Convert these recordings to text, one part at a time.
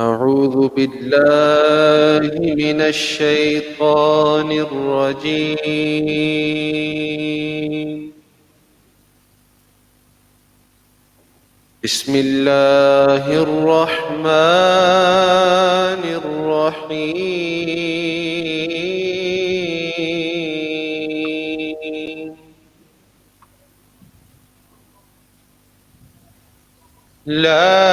أعوذ بالله من الشيطان الرجيم. بسم الله الرحمن الرحيم. لا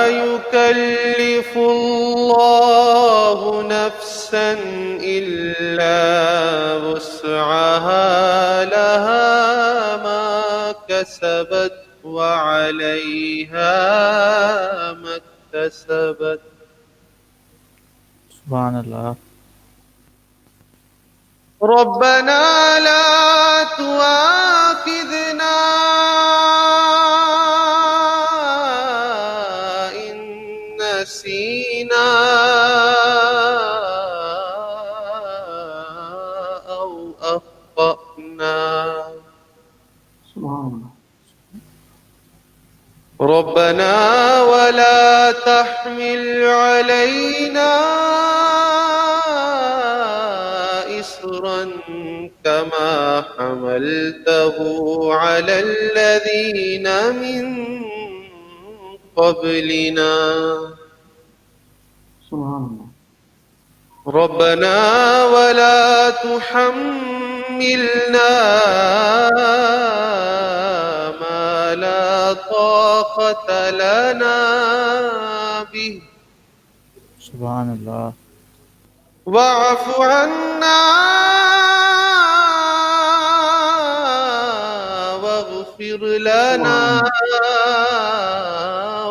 يكلف الله نفسا إلا وسعها، لها ما كسبت وعليها ما اكتسبت. سبحان اللہ. ربنا لا تؤاخذنا إن نسينا أو أخطأنا. ربنا ولا تحمل علينا إصرا كما حملته على الذين من قبلنا. ربنا ولا تحملنا ما لا طاقة لنا به. سبحان اللہ. واعف عنا واغفر لنا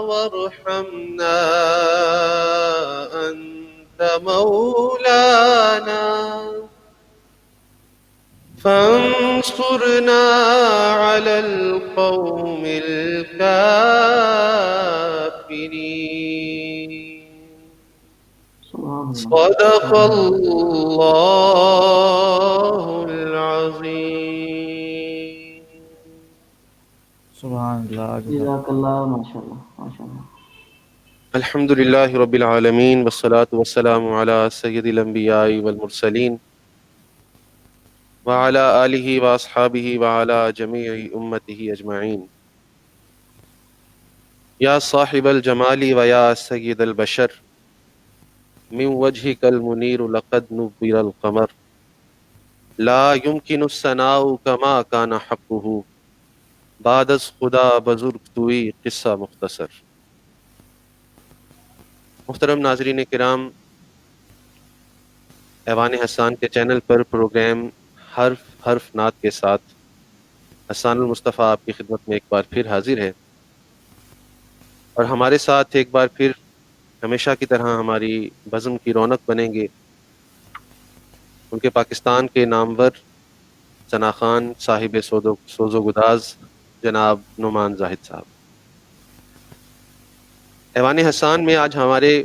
وارحمنا أنت مولانا فانصرنا على القوم الكافرين. صدق اللہ العظیم. سبحان اللہ. جزاک اللہ. ماشاء اللہ ماشاء اللہ. الحمد للہ رب العالمین والصلاة والسلام علی سید الانبیاء والمرسلین وعلی آلہ واصحابہ وعلی جمیع امتہ اجمعین. یا صاحب الجمال ویا سید البشر من وجهك المنير لقد نبر القمر لا يمكن الثناء كما كان حقه بعد از خدا بزرگ توئی قصہ مختصر. محترم ناظرین کرام، ایوان حسان کے چینل پر پروگرام حرف حرف نعت کے ساتھ حسان المصطفیٰ آپ کی خدمت میں ایک بار پھر حاضر ہے، اور ہمارے ساتھ ایک بار پھر ہمیشہ کی طرح ہماری بزم کی رونق بنیں گے ان کے پاکستان کے نامور ثنا خان صاحب سوز و گداز جناب نعمان زاہد صاحب. ایوان حسان میں آج ہمارے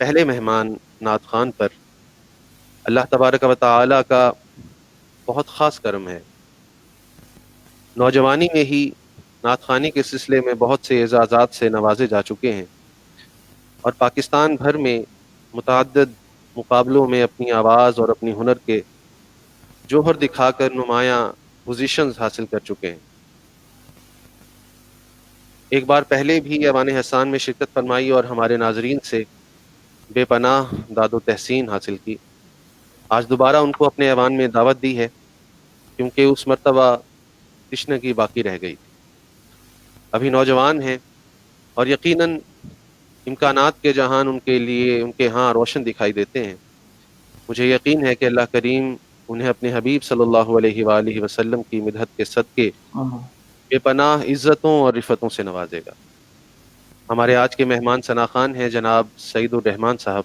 پہلے مہمان نعت خوان پر اللہ تبارک و تعالی کا بہت خاص کرم ہے. نوجوانی میں ہی نعت خوانی کے سلسلے میں بہت سے اعزازات سے نوازے جا چکے ہیں، اور پاکستان بھر میں متعدد مقابلوں میں اپنی آواز اور اپنی ہنر کے جوہر دکھا کر نمایاں پوزیشنز حاصل کر چکے ہیں. ایک بار پہلے بھی ایوان حسان میں شرکت فرمائی اور ہمارے ناظرین سے بے پناہ داد و تحسین حاصل کی. آج دوبارہ ان کو اپنے ایوان میں دعوت دی ہے، کیونکہ اس مرتبہ تشنگی باقی رہ گئی. ابھی نوجوان ہیں اور یقیناً امکانات کے جہان ان کے لیے ان کے ہاں روشن دکھائی دیتے ہیں. مجھے یقین ہے کہ اللہ کریم انہیں اپنے حبیب صلی اللہ علیہ وآلہ وسلم کی مدحت کے صدقے بے پناہ عزتوں اور رفتوں سے نوازے گا. ہمارے آج کے مہمان ثنا خان ہیں جناب سعید الرحمان صاحب.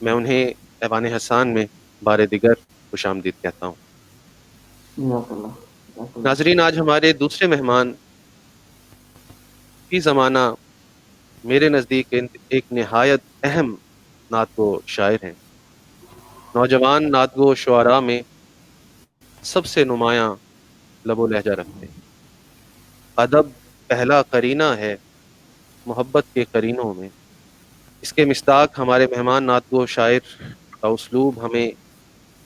میں انہیں ایوان حسان میں بار دیگر خوش آمدید کہتا ہوں. ناظرین، آج ہمارے دوسرے مہمان فی زمانہ میرے نزدیک ایک نہایت اہم نعت گو شاعر ہیں. نوجوان نعت گو شعراء میں سب سے نمایاں لب و لہجہ رکھتے ہیں. ادب پہلا قرینہ ہے، محبت کے قرینوں میں۔ اس کے مصداق ہمارے مہمان نعت گو شاعر کا اسلوب ہمیں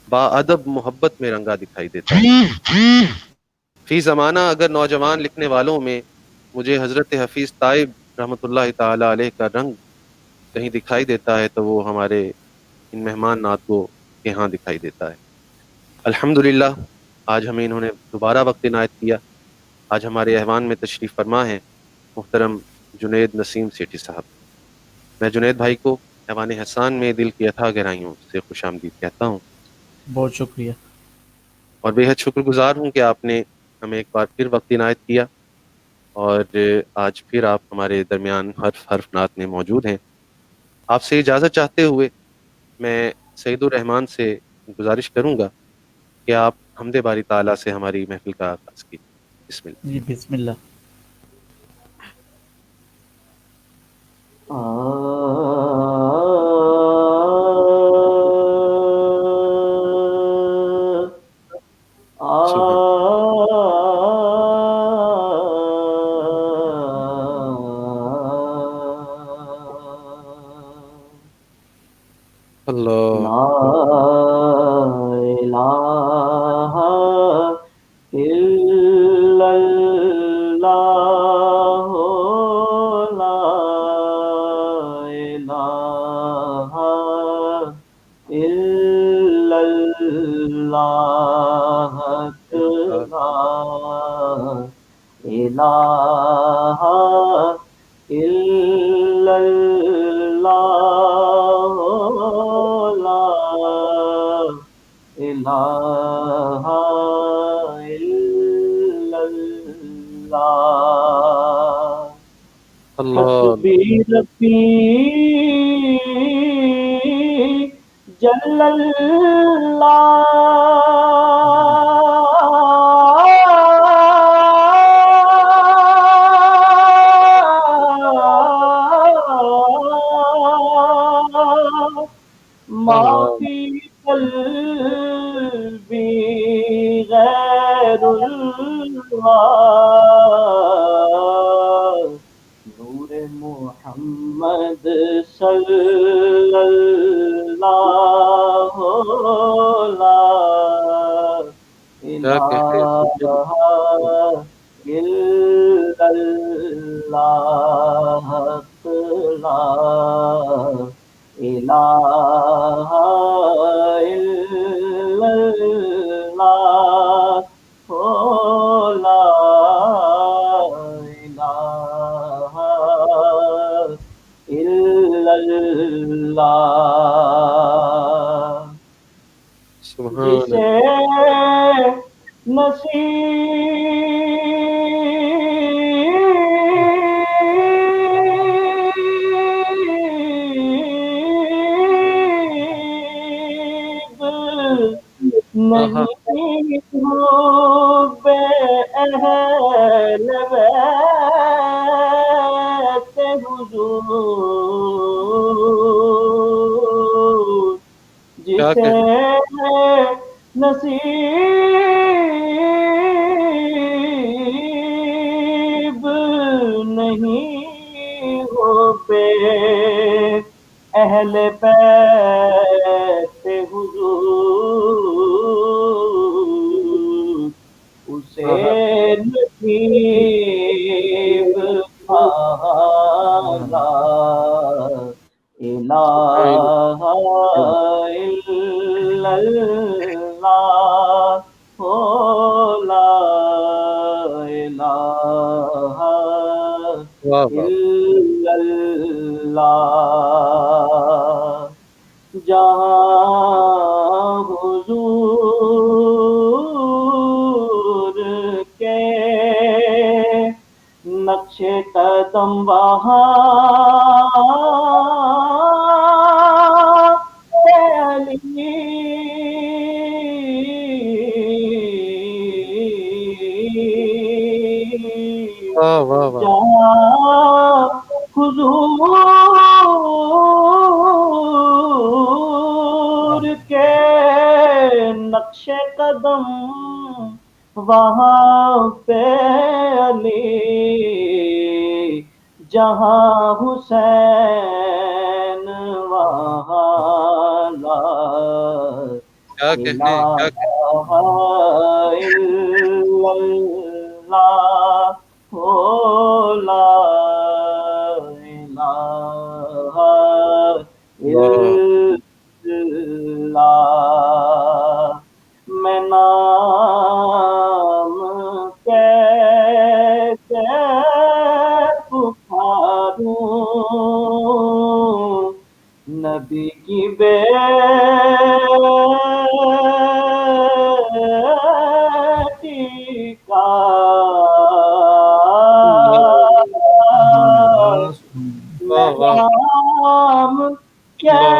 باادب محبت میں رنگا دکھائی دیتا ہے۔ فی زمانہ اگر نوجوان لکھنے والوں میں مجھے حضرت حفیظ طائب رحمۃ اللہ تعالی علیہ کا رنگ کہیں دکھائی دیتا ہے تو وہ ہمارے ان مہمان نعت گو کے ہاں دکھائی دیتا ہے۔ الحمدللہ آج ہمیں انہوں نے دوبارہ وقت عنایت کیا۔ آج ہمارے ایوان میں تشریف فرما ہے محترم جنید نسیم سیٹھی صاحب۔ میں جنید بھائی کو ایوان حسان میں دل کی اتھاہ گہرائیوں سے خوش آمدید کہتا ہوں، بہت شکریہ۔ اور بے حد شکر گزار ہوں کہ آپ نے ہمیں ایک بار پھر وقت عنایت کیا، اور آج پھر آپ ہمارے درمیان حرف نعت میں موجود ہیں۔ آپ سے اجازت چاہتے ہوئے میں سعید الرحمان سے گزارش کروں گا کہ آپ حمد باری تعالیٰ سے ہماری محفل کا آغاز کیجیے۔ بسم اللہ۔ جی بسم اللہ۔ اللہ لا الہ الا اللہ، لا الہ الا اللہ، لا الہ الا اللہ، لا الہ الا اللہ، حسبی ربی جل اللہ، ما فی قلبی غیر اللہ، نور محمد صلی اللہ، لا کیا کہتے ہیں الہ الا اللہ، لا الہ الا اللہ، لا الہ الا اللہ، سبحان جسے نصیب نہیں ہو بے اہل بیت حضور، کیا جسے نصیب نہیں ہو بے اہل بیت حضور، اسے نصیب لا الہ الا اللہ، لا الہ الا اللہ، جہاں حضور کے نقش قدم وہاں علی، جہاں حضور کے نقش قدم وہاں پہ علی، جہاں حسین وہاں لا کیا کہنے، الہ کیا کہنے. الا اللہ ہو لا الہ الا اللہ میں نام کیسے پکاروں نبی کی بیٹی کا میں واہ واہ نام واہ.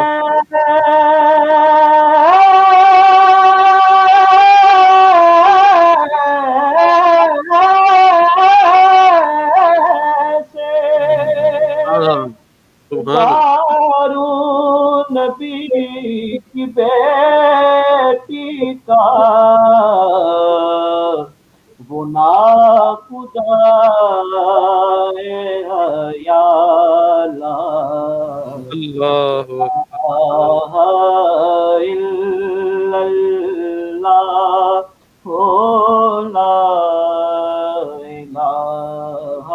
ہاں سبحان اللہ. پکاروں نبی کی بیٹی کا وہ ناخدا یا اللہ اللہ الہ الا اللہ ہو لا الہ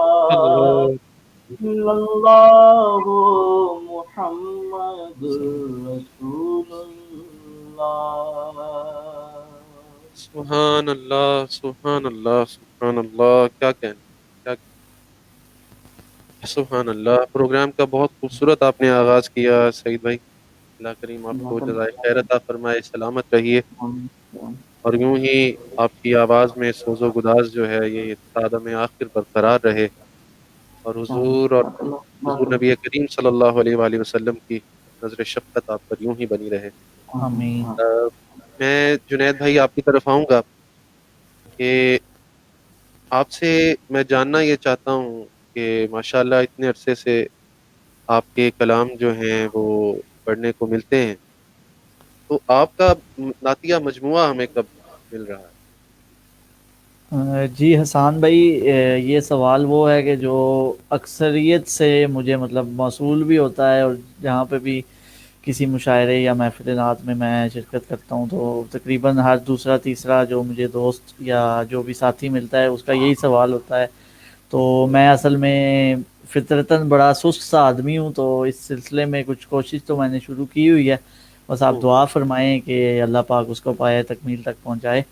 الا اللہ محمد رسول اللہ. سبحان اللہ سبحان اللہ سبحان اللہ. کیا کہنے، کیا کہنے. سبحان اللہ. پروگرام کا بہت خوبصورت آپ نے آغاز کیا سعید بھائی. اللہ کریم آپ کو جزائے خیر عطا فرمائے، سلامت رہیے، اور یوں ہی آپ کی آواز میں سوز و گداز جو ہے یہ عالم آخر برقرار رہے، اور حضور نبی کریم صلی اللہ علیہ وآلہ وسلم کی نظر شفقت آپ پر یوں ہی بنی رہے. آمین. میں جنید بھائی آپ کی طرف آؤں گا کہ آپ سے میں جاننا یہ چاہتا ہوں کہ ماشاءاللہ اتنے عرصے سے آپ کے کلام جو ہیں وہ پڑھنے کو ملتے ہیں، تو آپ کا نعتیہ مجموعہ ہمیں کب مل رہا ہے؟ جی حسان بھائی، یہ سوال وہ ہے کہ جو اکثریت سے مجھے مطلب موصول بھی ہوتا ہے، اور جہاں پہ بھی کسی مشاعرے یا محفل نعت میں میں شرکت کرتا ہوں تو تقریباً ہر دوسرا تیسرا جو مجھے دوست یا جو بھی ساتھی ملتا ہے اس کا یہی سوال ہوتا ہے. تو میں اصل میں فطرتاً بڑا سست سا آدمی ہوں، تو اس سلسلے میں کچھ کوشش تو میں نے شروع کی ہوئی ہے. بس آپ دعا فرمائیں کہ اللہ پاک اس کو پائے تکمیل تک پہنچائے.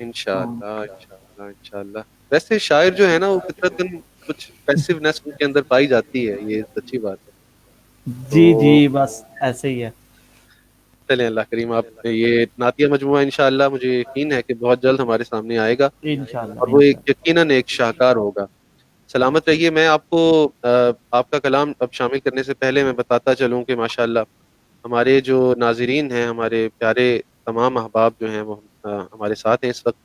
انشاءاللہ انشاءاللہ انشاءاللہ. ویسے شاعر جو ہے نا وہ فطرتاً کچھ پیسیونیس ان کے اندر پائی جاتی ہے، یہ سچی بات ہے. جی تو جی بس ایسے ہی ہے. چلیں اللہ کریم، آپ یہ نعتیہ مجموعہ انشاءاللہ مجھے یقین ہے کہ بہت جلد ہمارے سامنے آئے گا، انشاءاللہ اور وہ ایک انشاءاللہ. یقیناً ایک شاہکار ہوگا. سلامت رہیے. میں آپ کو آپ کا کلام اب شامل کرنے سے پہلے میں بتاتا چلوں کہ ماشاءاللہ ہمارے جو ناظرین ہیں، ہمارے پیارے تمام احباب جو ہیں وہ ہمارے ساتھ ہیں اس وقت.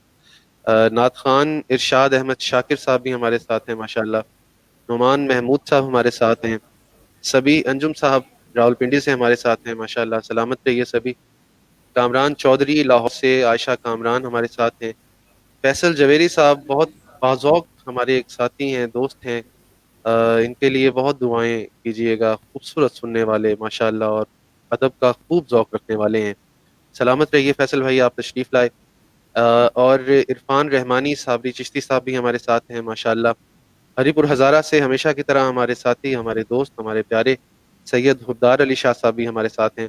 نعت خوان ارشاد احمد شاکر صاحب بھی ہمارے ساتھ ہیں ماشاءاللہ. نعمان محمود صاحب ہمارے ساتھ ہیں. سبھی انجم صاحب راولپنڈی سے ہمارے ساتھ ہیں ماشاءاللہ. سلامت رہیے سبھی. کامران چودھری لاہور سے، عائشہ کامران ہمارے ساتھ ہیں. فیصل جویری صاحب بہت باذوق ہمارے ایک ساتھی ہیں، دوست ہیں. ان کے لیے بہت دعائیں کیجیے گا. خوبصورت سننے والے ماشاءاللہ، اور ادب کا خوب ذوق رکھنے والے ہیں. سلامت رہیے فیصل بھائی، آپ تشریف لائے. اور عرفان رحمانی صابری چشتی صاحب بھی ہمارے ساتھ ہیں ماشاءاللہ. ہری پور ہزارہ سے ہمیشہ کی طرح ہمارے ساتھی، ہمارے دوست، ہمارے پیارے سید حبدار علی شاہ صاحب بھی ہمارے ساتھ ہیں.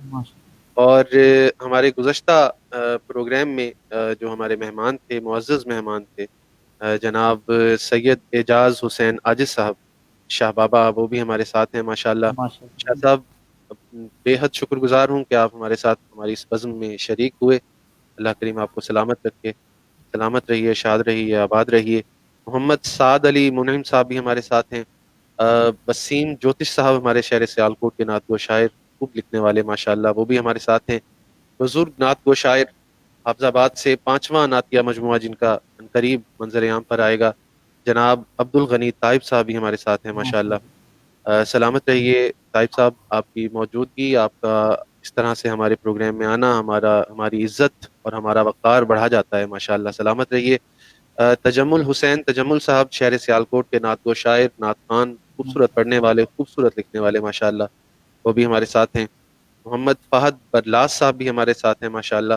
اور ہمارے گزشتہ پروگرام میں جو ہمارے مہمان تھے، معزز مہمان تھے، جناب سید اعجاز حسین عاجز صاحب شاہ بابا، وہ بھی ہمارے ساتھ ہیں ماشاءاللہ. شاہ صاحب بے حد شکر گزار ہوں کہ آپ ہمارے ساتھ ہماری اس بزم میں شریک ہوئے. اللہ کریم آپ کو سلامت رکھے. سلامت رہیے، شاد رہیے، آباد رہیے. محمد سعد علی منعم صاحب بھی ہمارے ساتھ ہیں. وسیم جوتش صاحب ہمارے شہر سیالکوٹ کے نعت گو شاعر، خوب لکھنے والے ماشاءاللہ، وہ بھی ہمارے ساتھ ہیں. بزرگ نعت گو شاعر حافظ آباد سے 5واں نعتیہ مجموعہ جن کا قریب منظر عام پر آئے گا، جناب عبد الغنی طائب صاحب بھی ہمارے ساتھ ہیں ماشاءاللہ. سلامت رہیے طائب صاحب. آپ کی موجودگی، آپ کا اس طرح سے ہمارے پروگرام میں آنا ہماری عزت اور ہمارا وقار بڑھا جاتا ہے ماشاءاللہ. سلامت رہیے. تجمل حسین تجمل صاحب شہر سیالکوٹ کے نعت گو شاعر، نعت خوان، خوبصورت پڑھنے والے، خوبصورت لکھنے والے ماشاءاللہ، وہ بھی ہمارے ساتھ ہیں۔ محمد فہد برلاس صاحب بھی ہمارے ساتھ ہیں ماشاءاللہ۔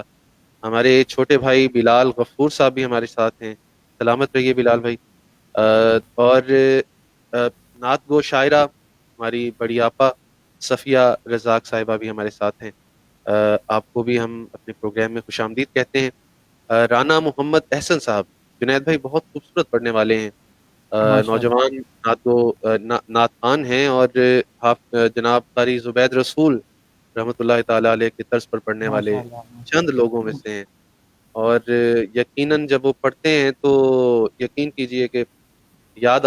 ہمارے چھوٹے بھائی بلال غفور صاحب بھی ہمارے ساتھ ہیں، سلامت رہیے بلال بھائی۔ اور نعت گو شاعرہ ہماری بڑی آپا صفیہ رزاق صاحبہ بھی ہمارے ساتھ ہیں، آپ کو بھی ہم اپنے پروگرام میں خوش آمدید کہتے ہیں۔ رانا محمد احسن صاحب، جنید بھائی بہت خوبصورت پڑھنے والے ہیں، نوجوان نعت خوان ہیں، اور جناب قاری زبید رسول رحمۃ اللہ تعالی علیہ کے طرز پر پڑھنے والے چند لوگوں میں سے ہیں، اور یقیناً جب وہ پڑھتے ہیں تو یقین کیجئے کہ یاد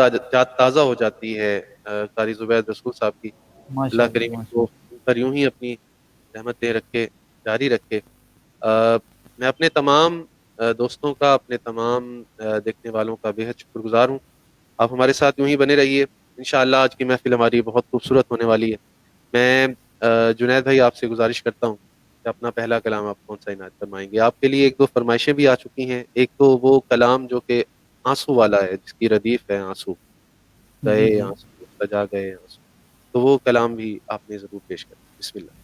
تازہ ہو جاتی ہے قاری زبید رسول صاحب کی۔ اللہ کریم کو ان پر یوں ہی اپنی رحمتیں رکھے، جاری رکھے۔ میں اپنے تمام دوستوں کا، اپنے تمام دیکھنے والوں کا بے حد شکر گزار ہوں۔ آپ ہمارے ساتھ یوں ہی بنے رہیے، انشاءاللہ آج کی محفل ہماری بہت خوبصورت ہونے والی ہے۔ میں جنید بھائی آپ سے گزارش کرتا ہوں کہ اپنا پہلا کلام آپ کون سا عنایت فرمائیں گے؟ آپ کے لیے ایک دو فرمائشیں بھی آ چکی ہیں، ایک تو وہ کلام جو کہ آنسو والا ہے، جس کی ردیف ہے آنسو، گئے آنسو سجا گئے آنسو، تو وہ کلام بھی آپ نے ضرور پیش کریں۔ بسم اللہ۔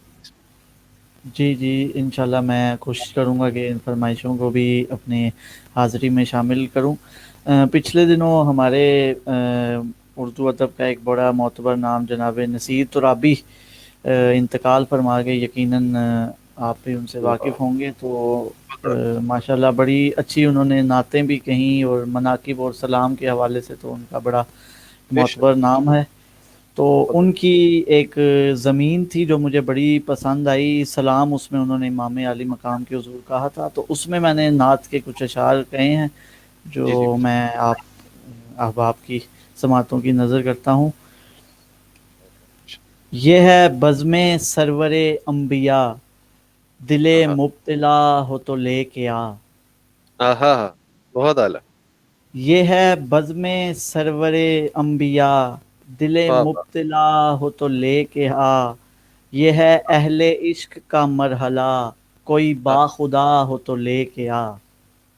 جی انشاءاللہ میں کوشش کروں گا کہ ان فرمائشوں کو بھی اپنے حاضری میں شامل کروں۔ پچھلے دنوں ہمارے اردو ادب کا ایک بڑا معتبر نام جناب نصیر ترابی انتقال فرما گئے، یقیناً آپ بھی ان سے واقف ہوں گے۔ تو ماشاءاللہ بڑی اچھی انہوں نے نعتیں بھی کہیں، اور مناقب اور سلام کے حوالے سے تو ان کا بڑا معتبر نام ہے۔ تو ان کی ایک زمین تھی جو مجھے بڑی پسند آئی، سلام، اس میں انہوں نے امام عالی مقام کے حضور کہا تھا، تو اس میں نے نعت کے کچھ اشعار کہے ہیں جو میں آپ کی سماعتوں کی نظر کرتا ہوں۔ یہ ہے بزم سرور انبیاء، دل مبتلا ہو تو لے کے آ۔ بہت اعلیٰ۔ یہ ہے بزم سرور انبیاء، دل مبتلا ہو تو لے کے آ۔ یہ ہے اہل عشق کا مرحلہ، کوئی با خدا ہو تو لے کے آ۔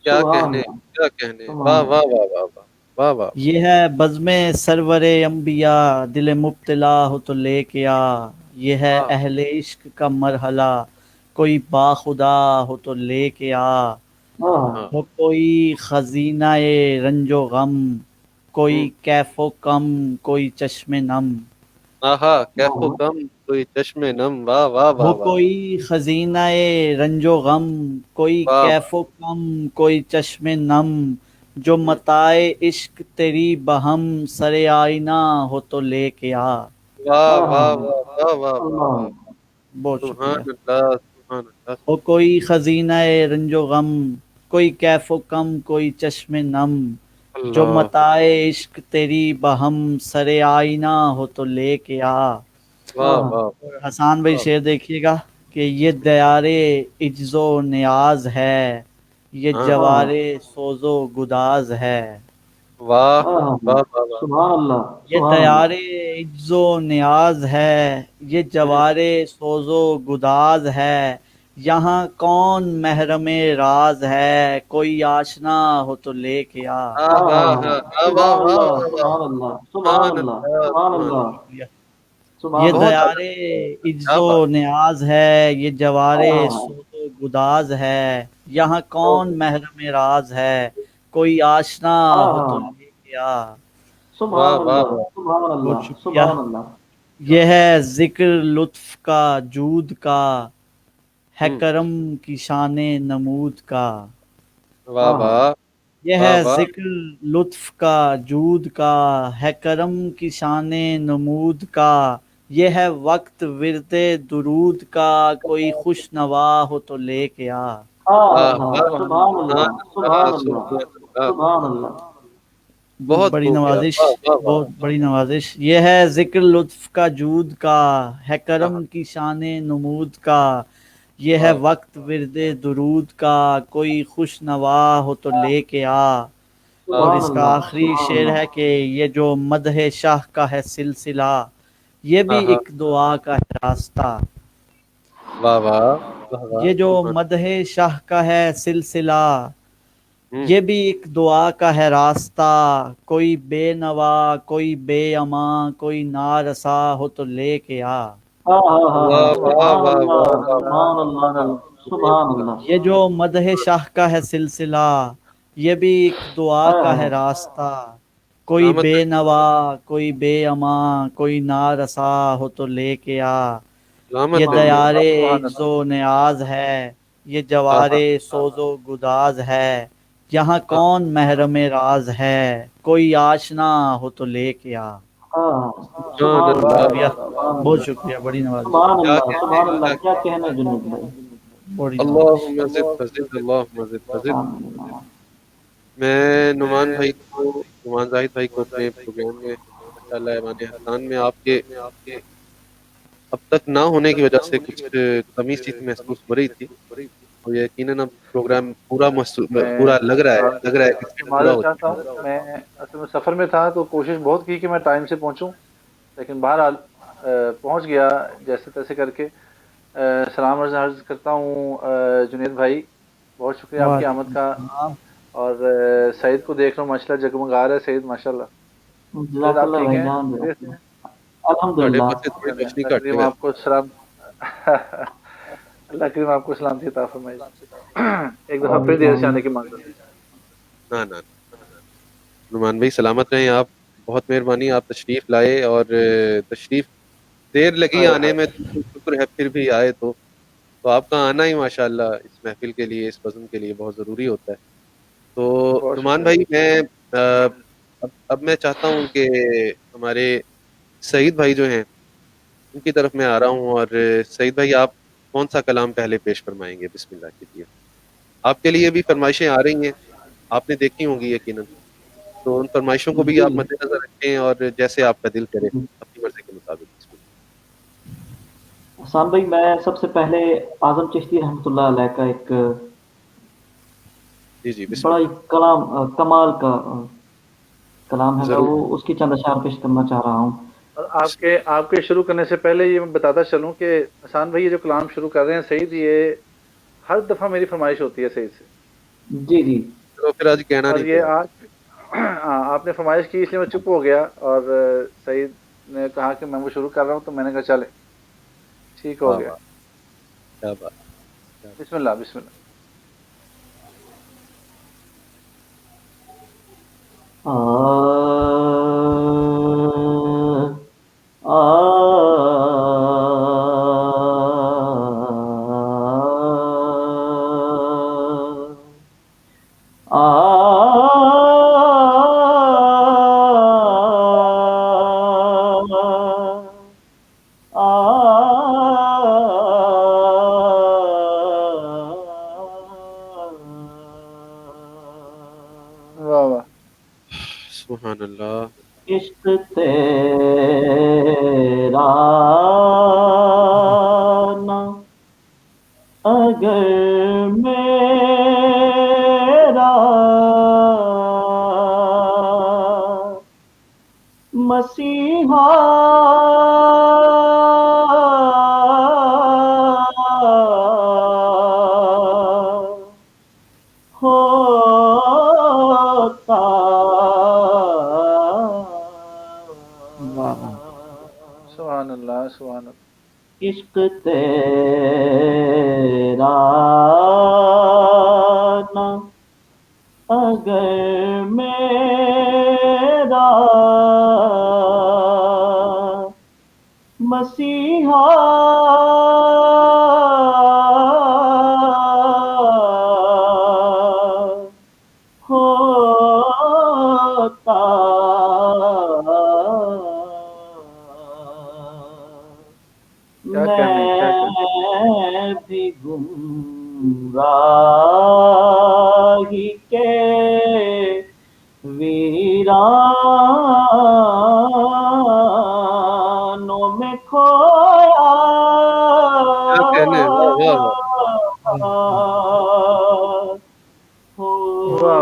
کیا کہنے، کیا کہنے، واہ واہ واہ واہ واہ واہ۔ یہ ہے بزم سرور انبیاء، دل مبتلا ہو تو لے کے آ۔ یہ ہے اہل عشق کا مرحلہ، کوئی با خدا ہو تو لے کے آ۔ ہو کوئی خزینہ رنج و غم، کوئی کیف و کم، کوئی چشم نم۔ کیف و کم، کوئی چشم نم، واہ واہ واہ۔ ہو کوئی خزینہ رنج و غم، کوئی کیف و کم، کوئی چشم نم۔ جو متاع عشق تیری بہم، سر آئینہ ہو تو لے کے آ۔ واہ واہ واہ واہ واہ، بہت سبحان شکریہ۔ اللہ سبحان اللہ۔ ہو کوئی خزینہ رنج و غم، کوئی کیف و کم، کوئی چشم نم۔ جو متاع عشق تیری بہم، سر آئینہ ہو تو لے کے آ۔ حسان بھائی شعر دیکھیے گا کہ یہ دیار عجز و نیاز ہے، یہ جوار سوز و گداز ہے۔ واہ واہ سبحان اللہ، یہ دیار عجز و نیاز ہے، یہ جوار سوز و گداز ہے۔ یہاں کون محرم راز ہے، کوئی آشنا ہو تو لے کے آ۔ سبحان اللہ، سبحان اللہ۔ یہ دیار عجز و نیاز ہے، یہ جوار سوز و گداز ہے۔ یہاں کون محرم راز ہے، کوئی آشنا ہو تو لے کے آ۔ سبحان اللہ، سبحان اللہ، سبحان اللہ۔ یہ ہے ذکر لطف کا جود کا، ہے کرم کی شان نمود کا۔ واہ واہ۔ یہ ہے ذکر لطف کا جود کا، ہے کرم کی شان نمود کا۔ یہ ہے وقت ورد درود کا، کوئی خوش نوا ہو تو لے کے آ۔ سبحان اللہ، سبحان اللہ، سبحان اللہ۔ بہت بڑی نوازش، بہت بڑی نوازش۔ یہ ہے ذکر لطف کا جود کا، ہے کرم کی شان نمود کا۔ یہ ہے وقت ورد درود کا، کوئی خوش نوا ہو تو لے کے آ۔ اور اس کا آخری شعر ہے کہ یہ جو مدح شاہ کا ہے سلسلہ، یہ بھی ایک دعا کا ہے راستہ۔ واہ واہ۔ یہ جو مدح شاہ کا ہے سلسلہ، یہ بھی ایک دعا کا ہے راستہ، کوئی بے نوا کوئی بے اما کوئی نارسا ہو تو لے کے آ۔ یہ جو مدح شاہ کا ہے سلسلہ، یہ بھی ایک دعا کا ہے راستہ، کوئی بے نوا کوئی بے اما کوئی نارسا ہو تو لے کے آ۔ یہ دیارے عجز و نیاز ہے، یہ جوارے سوز و گداز ہے، یہاں کون محرم راز ہے، کوئی آشنا ہو تو لے کے آ۔ بہت شکریہ، بڑی نوازش، سبحان اللہ، کیا کہنا ہے جنید بھائی، بڑی نوازش۔ اللہم زد فزد، اللہم زد فزد۔ میں نعمان زاہد بھائی کو اپنے پروگرام میں ماشاءاللہ ایوان حسان میں آپ کے اب تک نہ ہونے کی وجہ سے کچھ کمی سی محسوس ہو رہی تھی، اور یقیناً اب پروگرام پورا لگ رہا ہے کہ پورا معذرت ہو چاہتا چکا ہے۔ ہوں، میں اصل میں سفر میں تھا تو کوشش بہت کی کہ میں ٹائم سے پہنچوں، لیکن بہرحال پہنچ گیا جیسے تیسے کر کے۔ سلام عرض کرتا ہوں جنید بھائی، بہت شکریہ آپ کی آمد کا، اور سعید کو دیکھ رہا ہوں ماشاءاللہ جگمگا رہا ہے سعید ماشاءاللہ۔ سعید جزاک آپ اللہ ٹھیک بھائی ہیں؟ جان، خیریت سے ہیں؟ ساڑھے الحمدللہ۔ پانچ سے تھوڑی روشنی اللہ کٹ کریم ہے۔ آپ کو سلام اللہ کریم آپ کو سلامتی عطا فرمائے۔ ایک دفعہ پھر دیر سے آنے کی معذرت۔ نہ نعمان بھائی سلامت رہیں آپ، بہت مہربانی آپ تشریف لائے، اور تشریف دیر لگی آنے میں، شکر ہے پھر بھی آئے تو آپ کا آنا ہی ماشاءاللہ اس محفل کے لیے، اس بزم کے لیے بہت ضروری ہوتا ہے۔ تو بہت نعمان شکریہ۔ بھائی میں اب میں چاہتا ہوں کہ ہمارے سعید بھائی جو ہیں ان کی طرف میں آ رہا ہوں، اور سعید بھائی آپ کون سا کلام پہلے پیش فرمائیں گے؟ بسم اللہ کیجیے۔ آپ کے لیے بھی فرمائشیں آ رہی ہیں، آپ نے دیکھی ہوں گی یقیناً، تو ان فرمائشوں کو بھی جی آپ مد نظر رکھیں، اور جیسے آپ کا دل کرے اپنی مرضی کے مطابق۔ بسم حسان بھائی، میں سب سے پہلے اعظم چشتی رحمۃ اللہ علیہ کا ایک جی بسم بڑا ہی اللہ۔ کمال کا کلام ہے، میں ضرور۔ وہ اس کی چند اشعار پیش کرنا چاہ رہا ہوں۔ اور آپ کے شروع کرنے سے پہلے یہ میں بتاتا چلوں کہ حسان بھائی یہ جو کلام شروع کر رہے ہیں سعید، یہ ہر دفعہ میری فرمائش ہوتی ہے سعید سے، جی جی، چلو پھر آج کہنا اور نہیں یہ پڑا۔ آج آپ نے فرمائش کی اس لیے میں چپ ہو گیا، اور سعید نے کہا کہ میں وہ شروع کر رہا ہوں، تو میں نے کہا چلے ٹھیک ہو واہ گیا۔ واہ، کیا بات، کیا بات۔ بسم اللہ بسم اللہ۔ واہ واہ، سبحان اللہ۔ عشق تیرا نہ اگر میرا مسیحا ہوتا سبحان اللہ سبحان اللہ۔ عشق تیرا نہ اگر میرا مسیحا ہوتا کیا کہنے کیا کہنے۔ میں بھی گمراہی کے ویرانوں میں کھویا کیا کہنے، واہ واہ واہ۔ واہ واہ،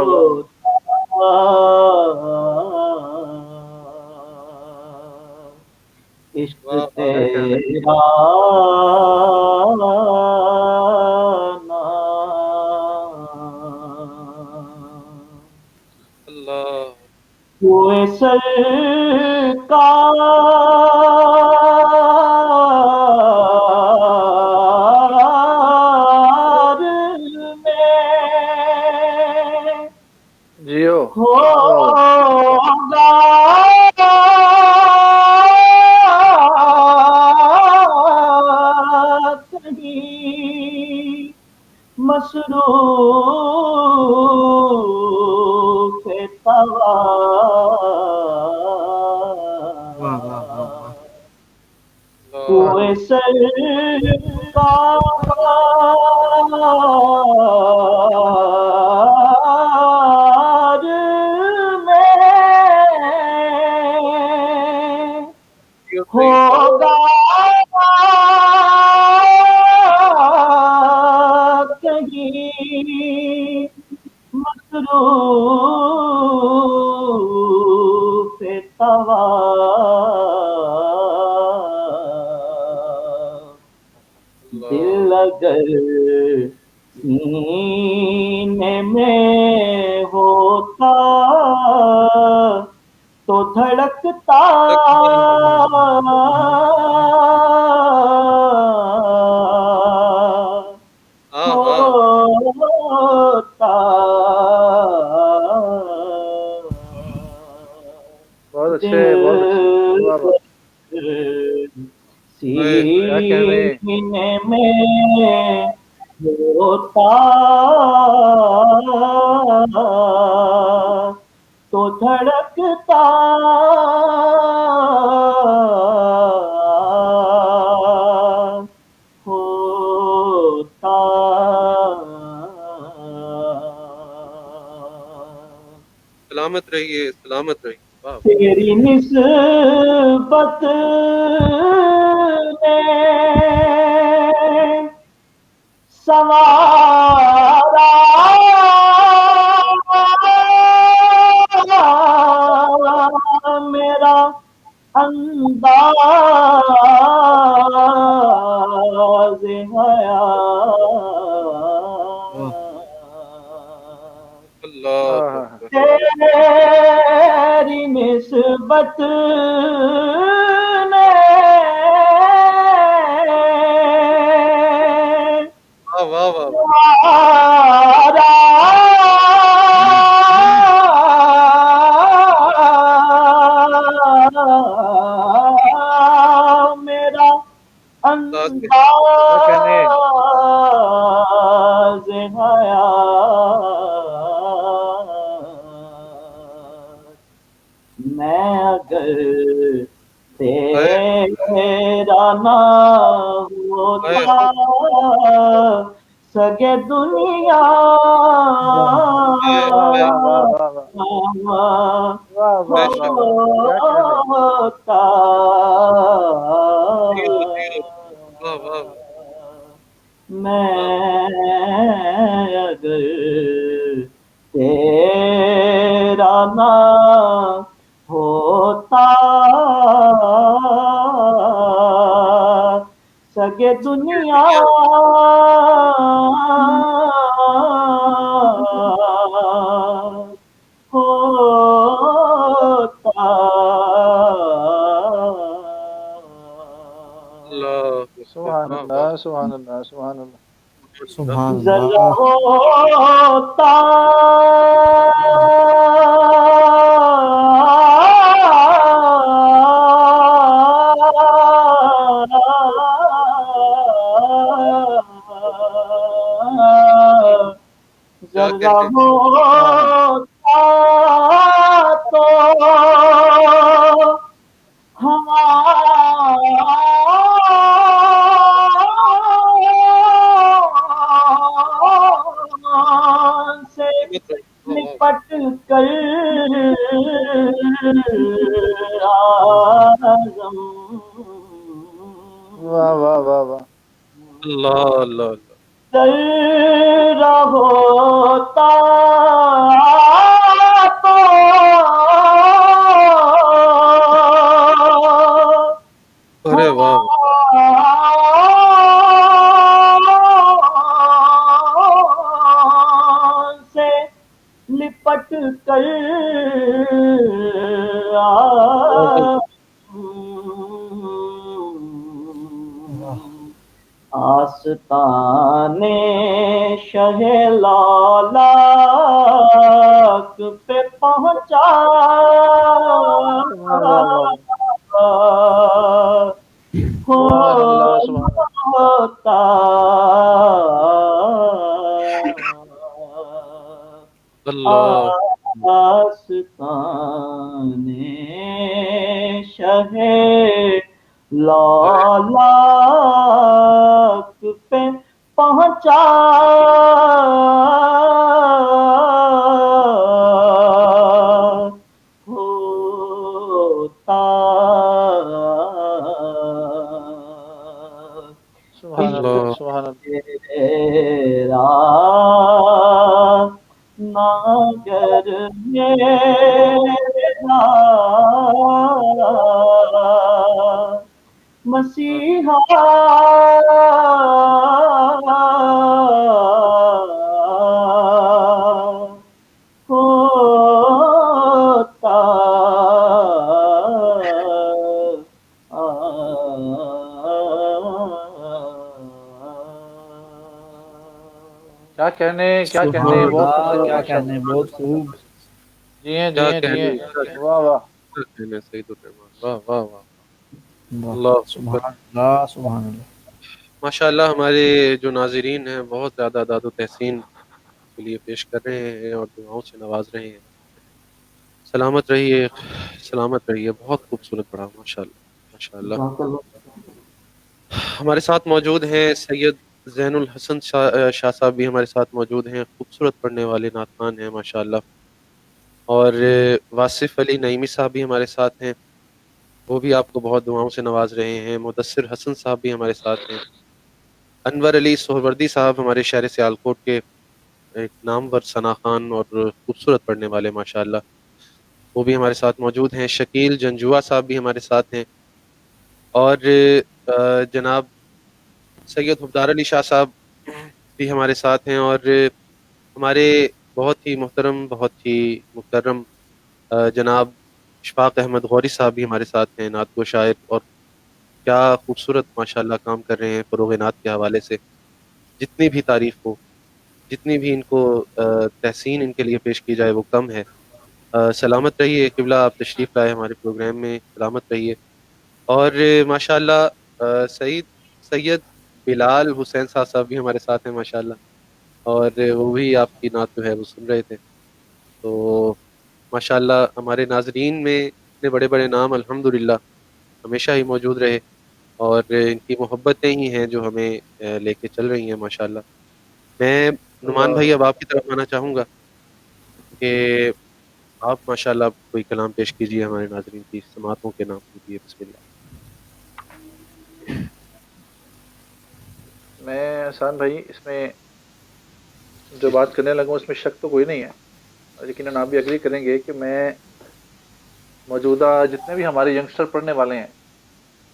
عشق واہ واہ، کیا کہنے۔ تیرا نہ سرکار میں جیو ہوگا کہیں مصروف کوئے سرکار میں ہوگا کہیں مصروف دل اگر سینے میں ہوتا تو دھڑکتا ہوتا بہت اچھے بہت اچھے سینے میں ہوتا تو دھڑکتا ہوتا سلامت رہیے سلامت رہیے تیری نسبت نے سوارا میرا انداز حیات تیری نسبت نے میرا انداز حیات میں اگر تیرا نہ ہوتا سگے دنیا ہوتا میں اگر تیرا نہ ہوتا سگے دنیا ہوتا سبحان اللہ سبحان اللہ سبحان اللہ ذرا ہوتا ذرا ہوتا تو سے لپٹ کر آزم واہ واہ واہ واہ اللہ اللہ ذرا ہوتا تو ارے واہ سے لپٹ کر آستانے شہ لالاک پہ پہنچا ہوتا آستانے شہ لالاک پہ پہنچا ہوتا تیرا ناگر میرا مسیحا ہوتا کیا کہنے بہت خوب. جی ہیں واہ واہ اللہ سبحان اللہ سبحان اللہ. ماشاء اللہ. ہمارے جو ناظرین ہیں بہت زیادہ داد و تحسین کے لیے پیش کر رہے ہیں اور دعاؤں سے نواز رہے ہیں. سلامت رہیے سلامت رہیے. بہت خوبصورت پڑھا ماشاء اللہ ماشاء اللہ. ہمارے ساتھ موجود ہیں سید زین الحسن شاہ صاحب بھی ہمارے ساتھ موجود ہیں. خوبصورت پڑھنے والے نعت خوان ہیں ماشاء اللہ. اور واصف علی نعیمی صاحب بھی ہمارے ساتھ ہیں. وہ بھی آپ کو بہت دعاؤں سے نواز رہے ہیں. مدثر حسن صاحب بھی ہمارے ساتھ ہیں. انور علی سہروردی صاحب ہمارے شہر سیالکوٹ کے ایک نامور ثنا خوان اور خوبصورت پڑھنے والے ماشاء اللہ. وہ بھی ہمارے ساتھ موجود ہیں. شکیل جنجوا صاحب بھی ہمارے ساتھ ہیں. اور جناب سید حبدار علی شاہ صاحب بھی ہمارے ساتھ ہیں. اور ہمارے بہت ہی محترم بہت ہی مکرم جناب اشفاق احمد غوری صاحب بھی ہمارے ساتھ ہیں. نعت گو شاعر اور کیا خوبصورت ماشاءاللہ کام کر رہے ہیں فروغ نعت کے حوالے سے. جتنی بھی تعریف ہو جتنی بھی ان کو تحسین ان کے لیے پیش کی جائے وہ کم ہے. سلامت رہیے قبلہ. آپ تشریف لائے ہمارے پروگرام میں. سلامت رہیے. اور ماشاءاللہ سید بلال حسین صاحب بھی ہمارے ساتھ ہیں ماشاءاللہ. اور وہ بھی آپ کی نعت جو ہے وہ سن رہے تھے. تو ماشاءاللہ ہمارے ناظرین میں اتنے بڑے بڑے نام الحمدللہ ہمیشہ ہی موجود رہے. اور ان کی محبتیں ہی ہیں جو ہمیں لے کے چل رہی ہیں ماشاءاللہ. میں نعمان بھائی اب آپ کی طرف آنا چاہوں گا کہ آپ ماشاءاللہ کوئی کلام پیش کیجیے ہمارے ناظرین کی سماعتوں کے نام کیجیے. بسم اللہ. میں احسان بھائی اس میں جو بات کرنے لگا ہوں اس میں شک تو کوئی نہیں ہے. لیکن آپ بھی اگری کریں گے کہ میں موجودہ جتنے بھی ہمارے ینگسٹر پڑھنے والے ہیں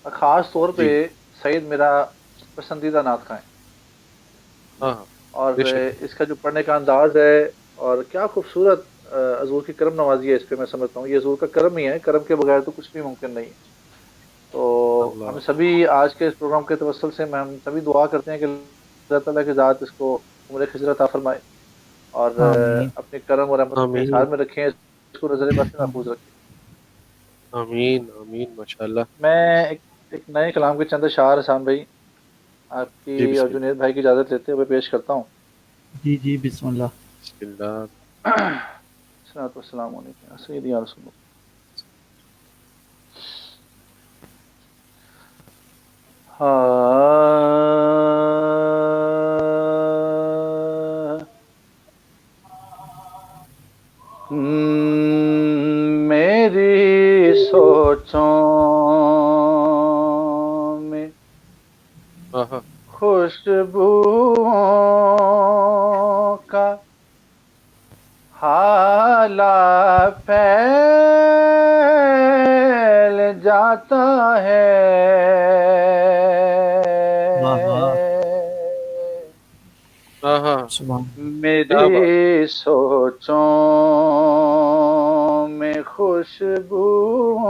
خاص طور پہ سعید میرا پسندیدہ نعت خواں ہے. اور اس کا جو پڑھنے کا انداز ہے اور کیا خوبصورت حضور کی کرم نوازی ہے اس پہ. میں سمجھتا ہوں یہ حضور کا کرم ہی ہے. کرم کے بغیر تو کچھ بھی ممکن نہیں ہے. تو ہم سبھی آج کے اس پروگرام کے توسل سے ہم سبھی دعا کرتے ہیں کہ اللہ تعالیٰ کی ذات اس کو عمر خضر عطا فرمائے اور اپنے کرم اور رحمت کے حصار میں رکھیں. اس کو نظر بس میں محفوظ رکھیں. آمین آمین ماشاءاللہ. میں ایک نئے کلام کے چند اشعار احسان بھائی آپ کی اور جنید بھائی کی اجازت لیتے ہوئے پیش کرتا ہوں. جی بسم اللہ. بسم اللہ. الصلوۃ والسلام علیکم سیدی یا رسول اللہ. میری سوچوں میں خوشبوؤں کا حالہ پھیل جاتا ہے. میری سوچوں میں خوشبوؤں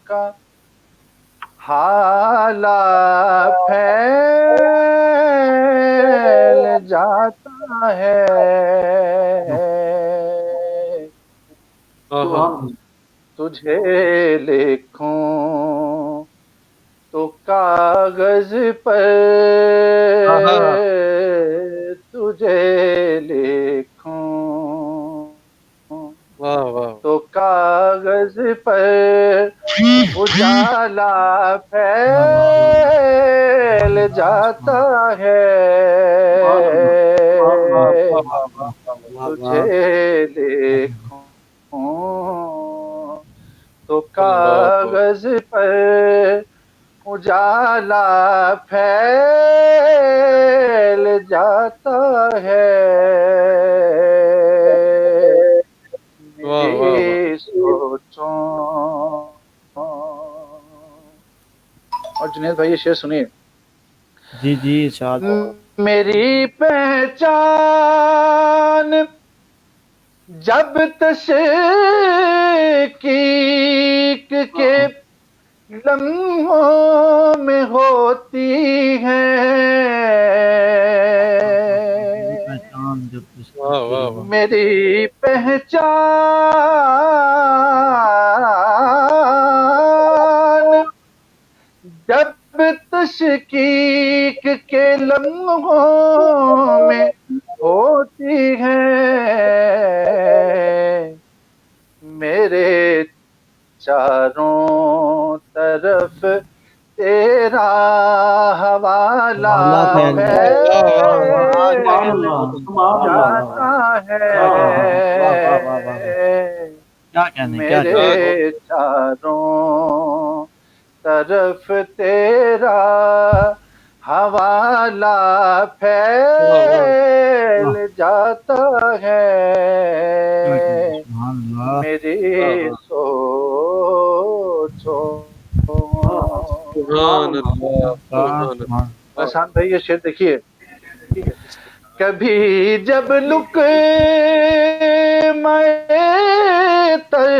کا حالا پھیل جاتا ہے تجھے لکھوں تو کاغذ پر تجھے لکھوں تو کاغذ پر اجالا پھیل جاتا ہے تجھے لکھوں تو کاغذ پر اجالا پھیل جاتا ہے میری سوچوں. اور جنید بھائی یہ شعر سنیے. جی جی ارشاد. میری پہچان جب تشکیک کے لمحوں میں ہوتی ہے میری پہچان جب تشکیک کے لمحوں میں ہوتی ہے میرے چاروں طرف تیرا حوالہ جاتا ہے میرے چاروں طرف تیرا حوالہ پھیل جاتا ہے میری سوچوں. احسان بھائی یہ شعر دیکھیے. کبھی جب میں تر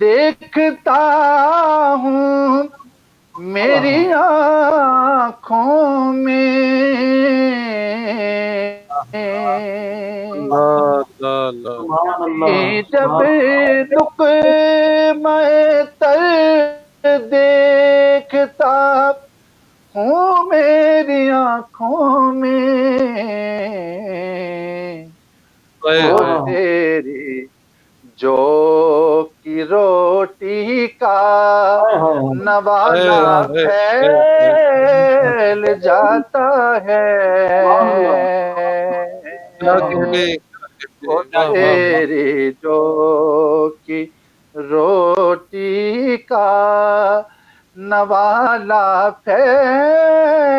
دیکھتا ہوں میری آنکھوں میں جب میں تر دیکھتا ہوں میری آنکھوں میں وہ تیری جو کی روٹی کا نوالا پھیل جاتا ہے وہ تیری جو کی روٹی کا نوالا پھیل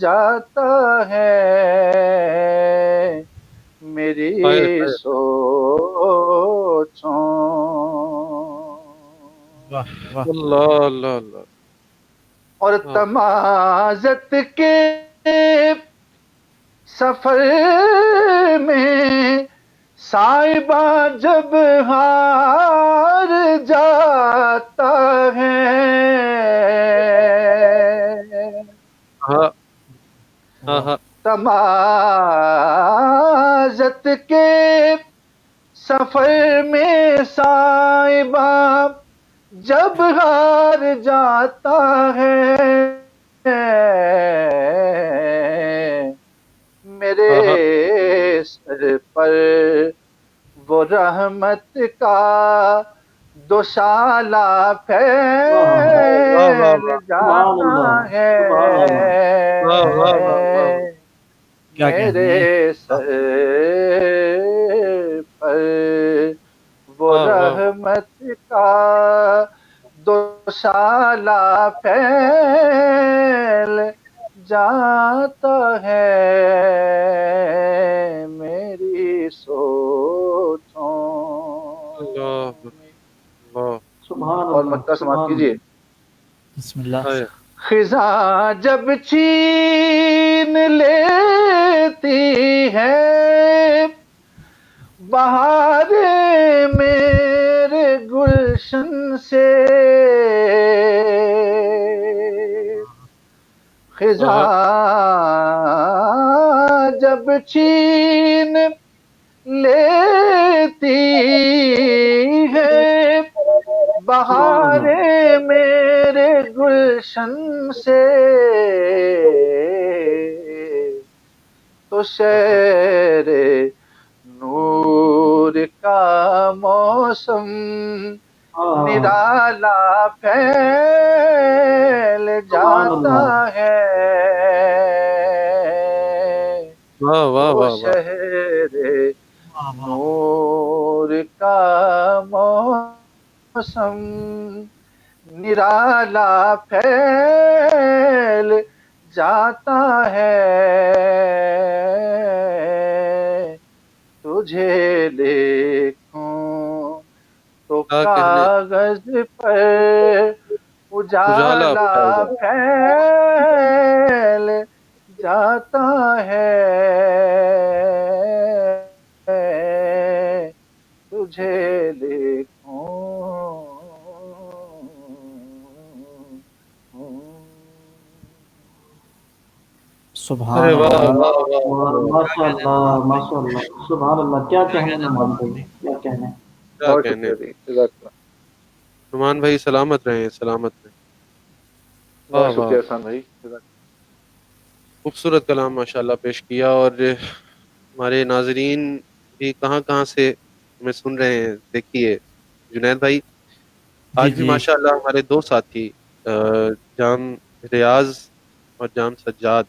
جاتا ہے میری سوچوں. اور تمازت کے سفر میں صاحبہ جب ہار جاتا ہے تمازت کے سفر میں صاحبہ جب ہار جاتا ہے میرے سر پر وہ رحمت کا دوشالہ پھیل جاتا ہے میرے سر پر وہ رحمت کا دوشالہ پھیل جاتا ہے میری سوچوں. اور مکہ سماعت کیجیے. بسم اللہ. خزاں جب چھین لیتی ہے بہار گلشن سے خزاں جب چھین لیتی ہے بہاریں میرے گلشن سے، تو شہر نور کا موسم نرالا پھیل جاتا ہے، واہ واہ واہ واہ، شہر نور کا موسم نرالا پھیل جاتا ہے، تجھے لکھوں تو کاغذ پر اجالا پھیل جاتا ہے، تجھے لکھوں سبحان ارے واہ اللہ، واہ واہ، ماشاء اللہ ماشاء اللہ، سبحان اللہ، کیا کہنے نمان بھائی، کیا کہنے. کیا کہنے. نعمان بھائی سلامت رہیں، سلامت رہیں. بہت شکریہ احسان بھائی، خوبصورت کلام ماشاءاللہ پیش کیا، اور ہمارے ناظرین بھی کہاں کہاں سے ہمیں سن رہے ہیں. دیکھیے جنید بھائی، آج بھی جی ماشاءاللہ ہمارے دو ساتھی جام ریاض اور جام سجاد،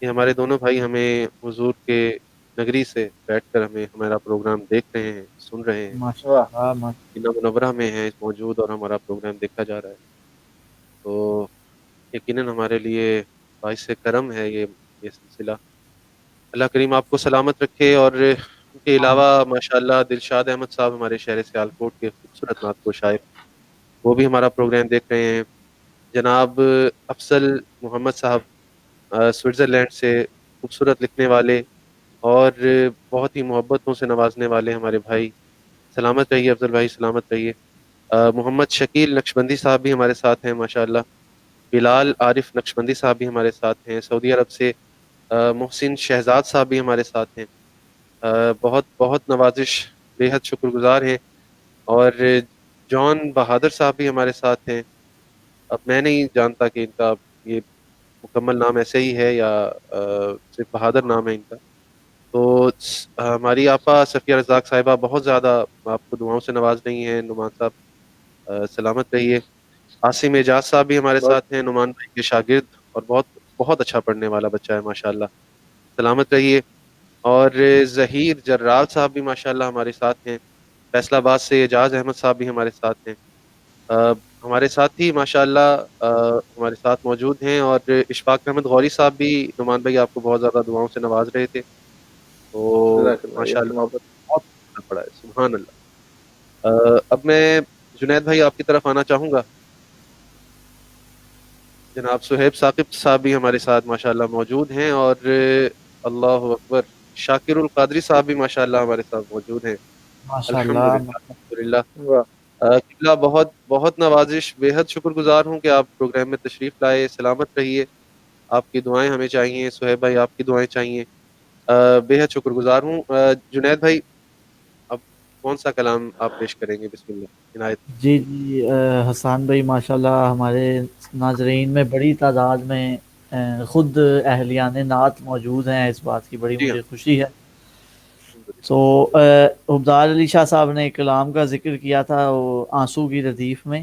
یہ ہمارے دونوں بھائی ہمیں حضور کے نگری سے بیٹھ کر ہمارا پروگرام دیکھ رہے ہیں، سن رہے ہیں، ماشاء اللہ مدینہ منورہ میں ہیں موجود اور ہمارا پروگرام دیکھا جا رہا ہے. تو یقیناً ہمارے لیے باعث کرم ہے یہ سلسلہ. اللہ کریم آپ کو سلامت رکھے، اور ان کے علاوہ ماشاءاللہ دلشاد احمد صاحب ہمارے شہر سیالکوٹ کے خوبصورت نعت کو شاعر، وہ بھی ہمارا پروگرام دیکھ رہے ہیں. جناب افضل محمد صاحب سوئٹزرلینڈ سے خوبصورت لکھنے والے اور بہت ہی محبتوں سے نوازنے والے ہمارے بھائی، سلامت رہیے افضل بھائی، سلامت رہیے. محمد شکیل نقشبندی صاحب بھی ہمارے ساتھ ہیں ماشاءاللہ. بلال عارف نقشبندی صاحب بھی ہمارے ساتھ ہیں. سعودی عرب سے محسن شہزاد صاحب بھی ہمارے ساتھ ہیں. بہت بہت نوازش، بے حد شکر گزار ہیں. اور جان بہادر صاحب بھی ہمارے ساتھ ہیں. اب میں نہیں جانتا کہ ان کا یہ مکمل نام ایسے ہی ہے یا صرف بہادر نام ہے ان کا. تو ہماری آپا صفیہ رزاق صاحبہ بہت زیادہ آپ کو دعاؤں سے نواز رہی ہیں. نعمان صاحب سلامت رہیے. عاصم اعجاز صاحب بھی ہمارے ساتھ ہیں، نعمان بھائی کے شاگرد، اور بہت بہت اچھا پڑھنے والا بچہ ہے ماشاءاللہ، سلامت رہیے. اور ظہیر جرار صاحب بھی ماشاءاللہ ہمارے ساتھ ہیں. فیصل آباد سے اعجاز احمد صاحب بھی ہمارے ساتھ ہیں. ہمارے ساتھ ہی ماشاءاللہ ہمارے ساتھ موجود ہیں. اور اشفاق احمد غوری صاحب بھی نعمان بھائی آپ کو بہت زیادہ دعاؤں سے نواز رہے تھے. تو ماشاءاللہ بہت اچھا پڑا ہے، سبحان اللہ. اب میں جنید بھائی آپ کی طرف آنا چاہوں گا. جناب صہیب ثاقب صاحب بھی ہمارے ساتھ ماشاءاللہ موجود ہیں. اور اللہ اکبر، شاکر القادری صاحب بھی ماشاءاللہ ہمارے ساتھ موجود ہیں. ماشاء اللہ. الحمدللہ. قبلہ بہت بہت نوازش، بے حد شکر گزار ہوں کہ آپ پروگرام میں تشریف لائے. سلامت رہیے. آپ کی دعائیں ہمیں چاہیے. صہیب بھائی آپ کی دعائیں چاہیے. بے حد شکر گزار ہوں. جنید بھائی اب کون سا کلام آپ پیش کریں گے؟ بسم اللہ عنایت. جی حسان بھائی ماشاءاللہ ہمارے ناظرین میں بڑی تعداد میں خود اہلیان نعت موجود ہیں، اس بات کی بڑی جی ہاں، مجھے خوشی ہے. الحمدللہ. تو عبدال علی شاہ صاحب نے ایک کلام کا ذکر کیا تھا، وہ آنسو کی ردیف میں،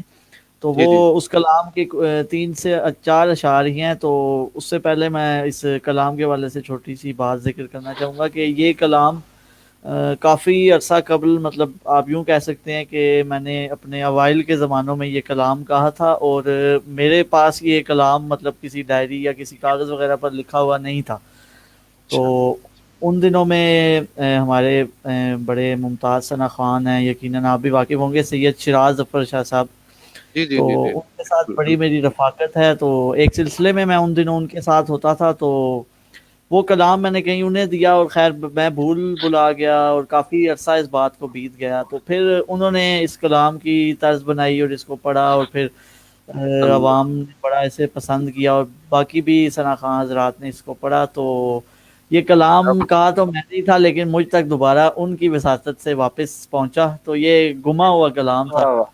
تو جی وہ جی اس کلام کے 3 سے 4 اشعار ہی ہیں. تو اس سے پہلے میں اس کلام کے حوالے سے چھوٹی سی بات ذکر کرنا چاہوں گا کہ یہ کلام کافی عرصہ قبل، مطلب آپ یوں کہہ سکتے ہیں کہ میں نے اپنے اوائل کے زمانوں میں یہ کلام کہا تھا، اور میرے پاس یہ کلام مطلب کسی ڈائری یا کسی کاغذ وغیرہ پر لکھا ہوا نہیں تھا. تو اچھا. ان دنوں میں ہمارے بڑے ممتاز ثنا خان ہیں، یقیناً آپ بھی واقف ہوں گے، سید شیراز ظفر شاہ صاحب. جی جی تو جی جی ان کے ساتھ بالکل بڑی میری رفاقت ہے. تو ایک سلسلے میں ان دنوں ان کے ساتھ ہوتا تھا. تو وہ کلام میں نے کہیں انہیں دیا اور خیر میں بھلا گیا اور کافی عرصہ اس بات کو بیت گیا، تو پھر انہوں نے اس کلام کی طرز بنائی اور اس کو پڑھا، اور پھر عوام نے بڑا اسے پسند کیا، اور باقی بھی ثنا خان حضرات نے اس کو پڑھا۔ تو یہ کلام کہا تو میں نہیں تھا، لیکن مجھ تک دوبارہ ان کی وساطت سے واپس پہنچا، تو یہ گما ہوا کلام تھا۔ واہ واہ،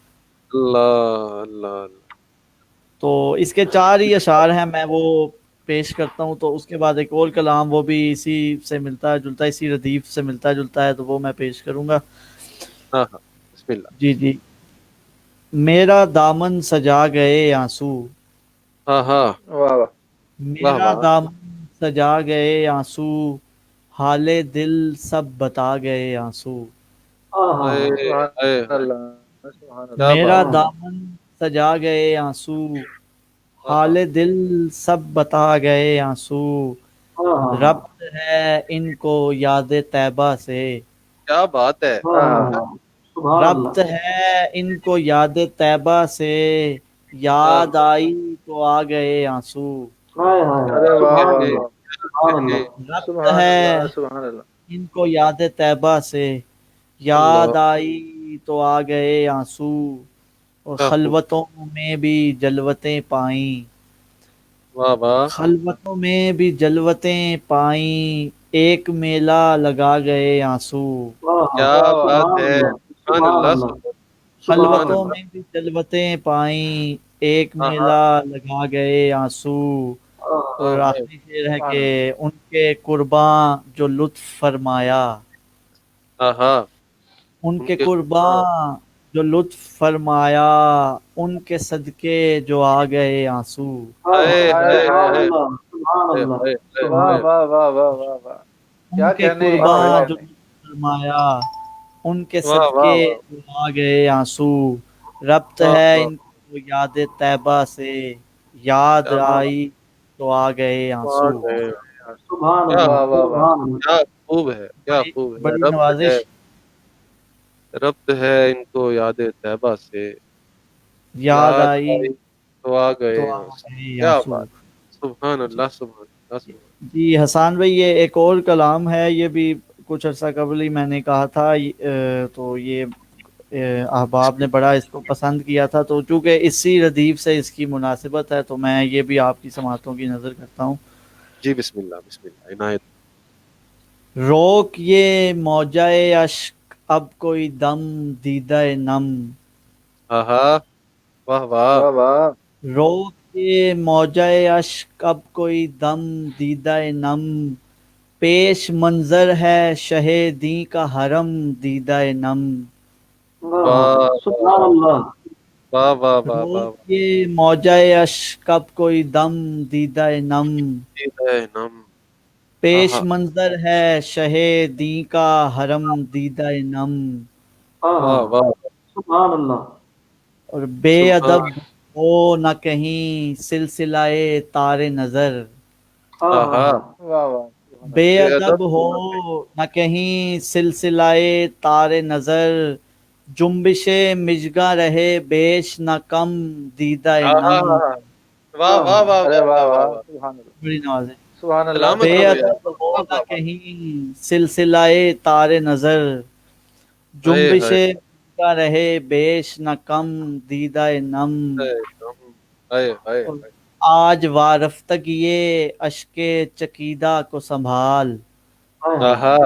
اللہ اللہ اللہ۔ تو اس کے 4 ہی اشعار ہیں، میں وہ پیش کرتا ہوں، تو اس کے بعد ایک اور کلام وہ بھی اسی سے ملتا جلتا، اسی ردیف سے ملتا جلتا ہے، تو وہ میں پیش کروں گا۔ ہاں ہاں بسم اللہ۔ جی جی۔ میرا دامن سجا گئے آنسو، ہاں ہاں واہ واہ، میرا دامن سجا گئے آنسو، حال دل سب بتا گئے آنسو، سبحان اللہ، سبحان اللہ، کیا میرا بات، دامن سجا گئے آنسو، ہاں حال ہاں دل سب بتا گئے آنسو، ربط ہے ان کو یاد طیبہ سے، کیا بات ہے، سبحان ربط اللہ، ہے ان کو یاد طیبہ سے، یاد آئی تو آ گئے آنسو، ہائے ہائے، ارے واہ سبحان واہ اللہ، واہ، سبحان اللہ، ربط سبحان ہے اللہ، سبحان اللہ، ان کو یاد طیبہ سے، اللہ یاد آئی تو آ گئے آنسو، اور کیا خوب، خلوتوں میں بھی جلوتیں پائیں، واہ واہ، خلوتوں میں بھی جلوتیں پائیں، ایک میلہ لگا گئے آنسو، کیا واہ واہ، بات سبحان ہے، اللہ، سبحان اللہ سبحان سبحان خلوتوں اللہ، اللہ۔ میں بھی جلوتیں پائیں، ایک ہاں ہاں میلہ لگا گئے آنسو، اور ہائے، آخری شعر ہے سبحان کہ اللہ، ان کے قرباں جو لطف فرمایا، ہاں ہاں ان ان کے کے، قرباں جو لطف فرمایا، ان کے صدقے جو آ گئے آنسو، ہائے ہائے ہائے ہائے سبحان ہائے ہائے، اللہ، سبحان ہائے اللہ، ہائے ہائے واہ ہائے، سبحان واہ واہ واہ واہ واہ، ان کیا کے کہنے، کیا قرباں جو کہنے، لطف فرمایا، ان کے واہ واہ صدقے واہ جو آ گئے آنسو، ربط واہ ہے واہ، ان کو یاد طیبہ سے، یاد کیا آئی تو آ گئے آنسو۔ بات ہے، سبحان کیا اللہ، واہ واہ واہ، سبحان اللہ، کیا خوب ہے، کیا بڑی خوب ہے، بڑی ربط ہے، نوازش، ربط ہے ان کو یاد طیبہ سے، یاد یاد آئی آئی تو آ تو گئے آ آنسو۔ گئے کیا آنسو۔ بات، سبحان اللہ سبحان اللہ سبحان جی حسان بھائی، یہ ایک اور کلام ہے، یہ بھی کچھ عرصہ قبل ہی میں نے کہا تھا، تو یہ احباب نے بڑا اس کو پسند کیا تھا، تو چونکہ اسی ردیف سے اس کی مناسبت ہے، تو میں یہ بھی آپ کی سماعتوں کی نظر کرتا ہوں۔ جی بسم اللہ عنایت۔ روک یہ موجۂ اشک اب کوئی دم دیدہ نم، ہاں ہاں واہ واہ، واہ واہ، روک یہ موجۂ اشک اب کوئی دم دیدہ نم، پیش منظر ہے شہ دیں کا حرم دیدہ نم، واہ سبحان اللہ، واہ واہ واہ واہ روک واہ، یہ موجۂ اشک اب کوئی دم دیدہ نم، جیت ہے نم، ہاں پیش ہاں منظر ہے شہ دیں کا حرم دیدہ نم، واہ واہ، سبحان اللہ، اور بے ادب سبحان، ہو نہ کہیں سلسلہ تار نظر، ہاں ہاں، واہ واہ، سبحان بے اللہ، بے ادب ادب ہو ہونا، نہ کہیں سلسلہ تار نظر، جنبش مژگاں رہے بیش نہ کم دیدہ ہاں ہاں نم، ہاں ہاں، واہ واہ واہ ارے واہ واہ واہ واہ واہ، واہ، سبحان اللہ، بڑی نواز ہے، سبحان اللہ، سلامت بے سبحان رہو اللہ، یار، ادب ہو واہ نہ واہ واہ، کہیں سلسلہ تار نظر، ہائے جنبش ہائے مژگاں رہے بیش نہ کم دیدہ نم، ہائے ہائے ہائے اور ہائے، آج وارفتگی اشک چکیدہ کو سنبھال، ہاں ہاں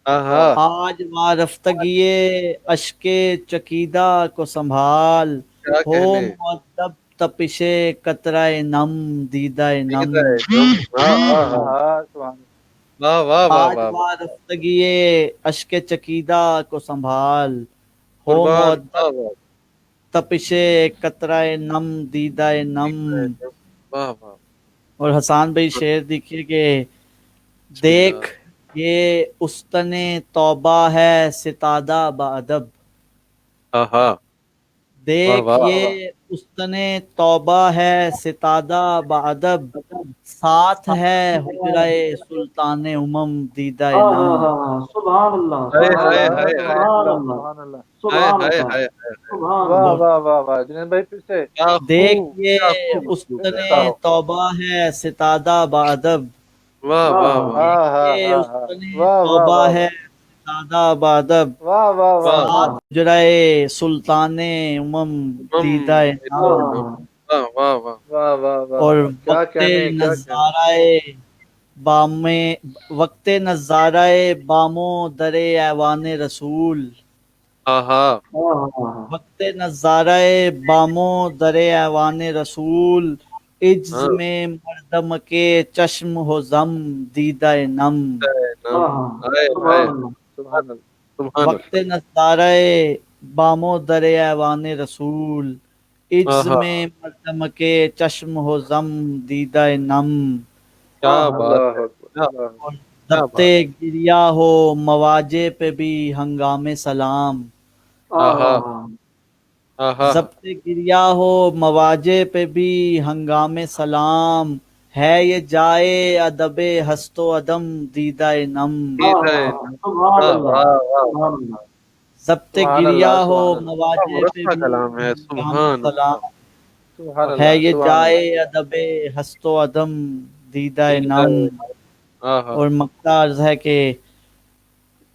ہاں ہاں، آج وارفتگی اشک چکیدہ کو سنبھال، کیا ہو کہنے، مؤدب تپش قطرہ نم دیدہ نم، جیت ہے نم، ہاں ہاں ہاں، ہاں، سبحان اللہ، واہ واہ واہ آج واہ واہ، وارفتگی اشک چکیدہ کو سنبھال، ہو قربان، مؤدب واہ واہ، تپش قطرہ نم دیدہ نم، جیت ہے نم، واہ واہ، اور حسان بھائی شعر دیکھیے کہ بسم اللہ، دیکھ یہ استن توبہ ہے ستادہ بادب، ہاں ہاں، واہ دیکھ واہ، یہ استن توبہ ہے ستادہ بادب، ساتھ ہے حجرہ سلطان دیدہ نم، سبحان اللہ، ہائے سبحان ہائے اللہ، ہائے ہائے سبحان سبحان اللہ، اللہ، سبحان اللہ، ہائے سبحان ہائے اللہ، ہائے، سبحان واہ اللہ، واہ واہ واہ، جنید بھائی پھر سے، کیا دیکھ خوب، کیا یہ خوب، استن درست کہو، توبہ ہے ستادہ بادب، واہ واہ واہ ہاں ہاں یہ ہاں اس ہاں نے واہ واہ توبہ واہ ہے دادا بادب واہ واہ واہ واہ سات جرائے سلطان امم دیدہ نم واہ واہ واہ واہ واہ واہ اور کیا وقت کہنے کیا کہنے نظارہ بام وقت نظارہ بامو در ایوان رسول ہاں ہاں وقت نظارہ بامو در ایوان رسول عجز ہاں میں مردم کے چشم ہو زم دیدہ نم نام ہائے ہائے سبحان اللہ سبحان وقت نظارہ بامو در ایوان رسول عجز ہاں میں مردم کے چشم ہو زم دیدہ نم کیا بات اللہ ہے اکبر کیا اللہ اکبر۔ اور کیا ضبط بات گریا ہو مواجے پہ بھی ہنگام سلام آہا آہا ضبط گریا ہو مواجے پہ بھی ہنگام سلام ہے یہ جائے ادب ہست و عدم دیدہ نم دیدہ واہ واہ واہ ضبط سبحان گریا اللہ ہو سبحان اللہ مواجے پہ مرثہ بھی کلام ہے ہنگام سبحان اللہ سلام سبحان ہے اللہ یہ سبحان جائے اللہ ادب ہست و عدم دیدہ دیدہ نم آہا اور مقطع عرض ہے کہ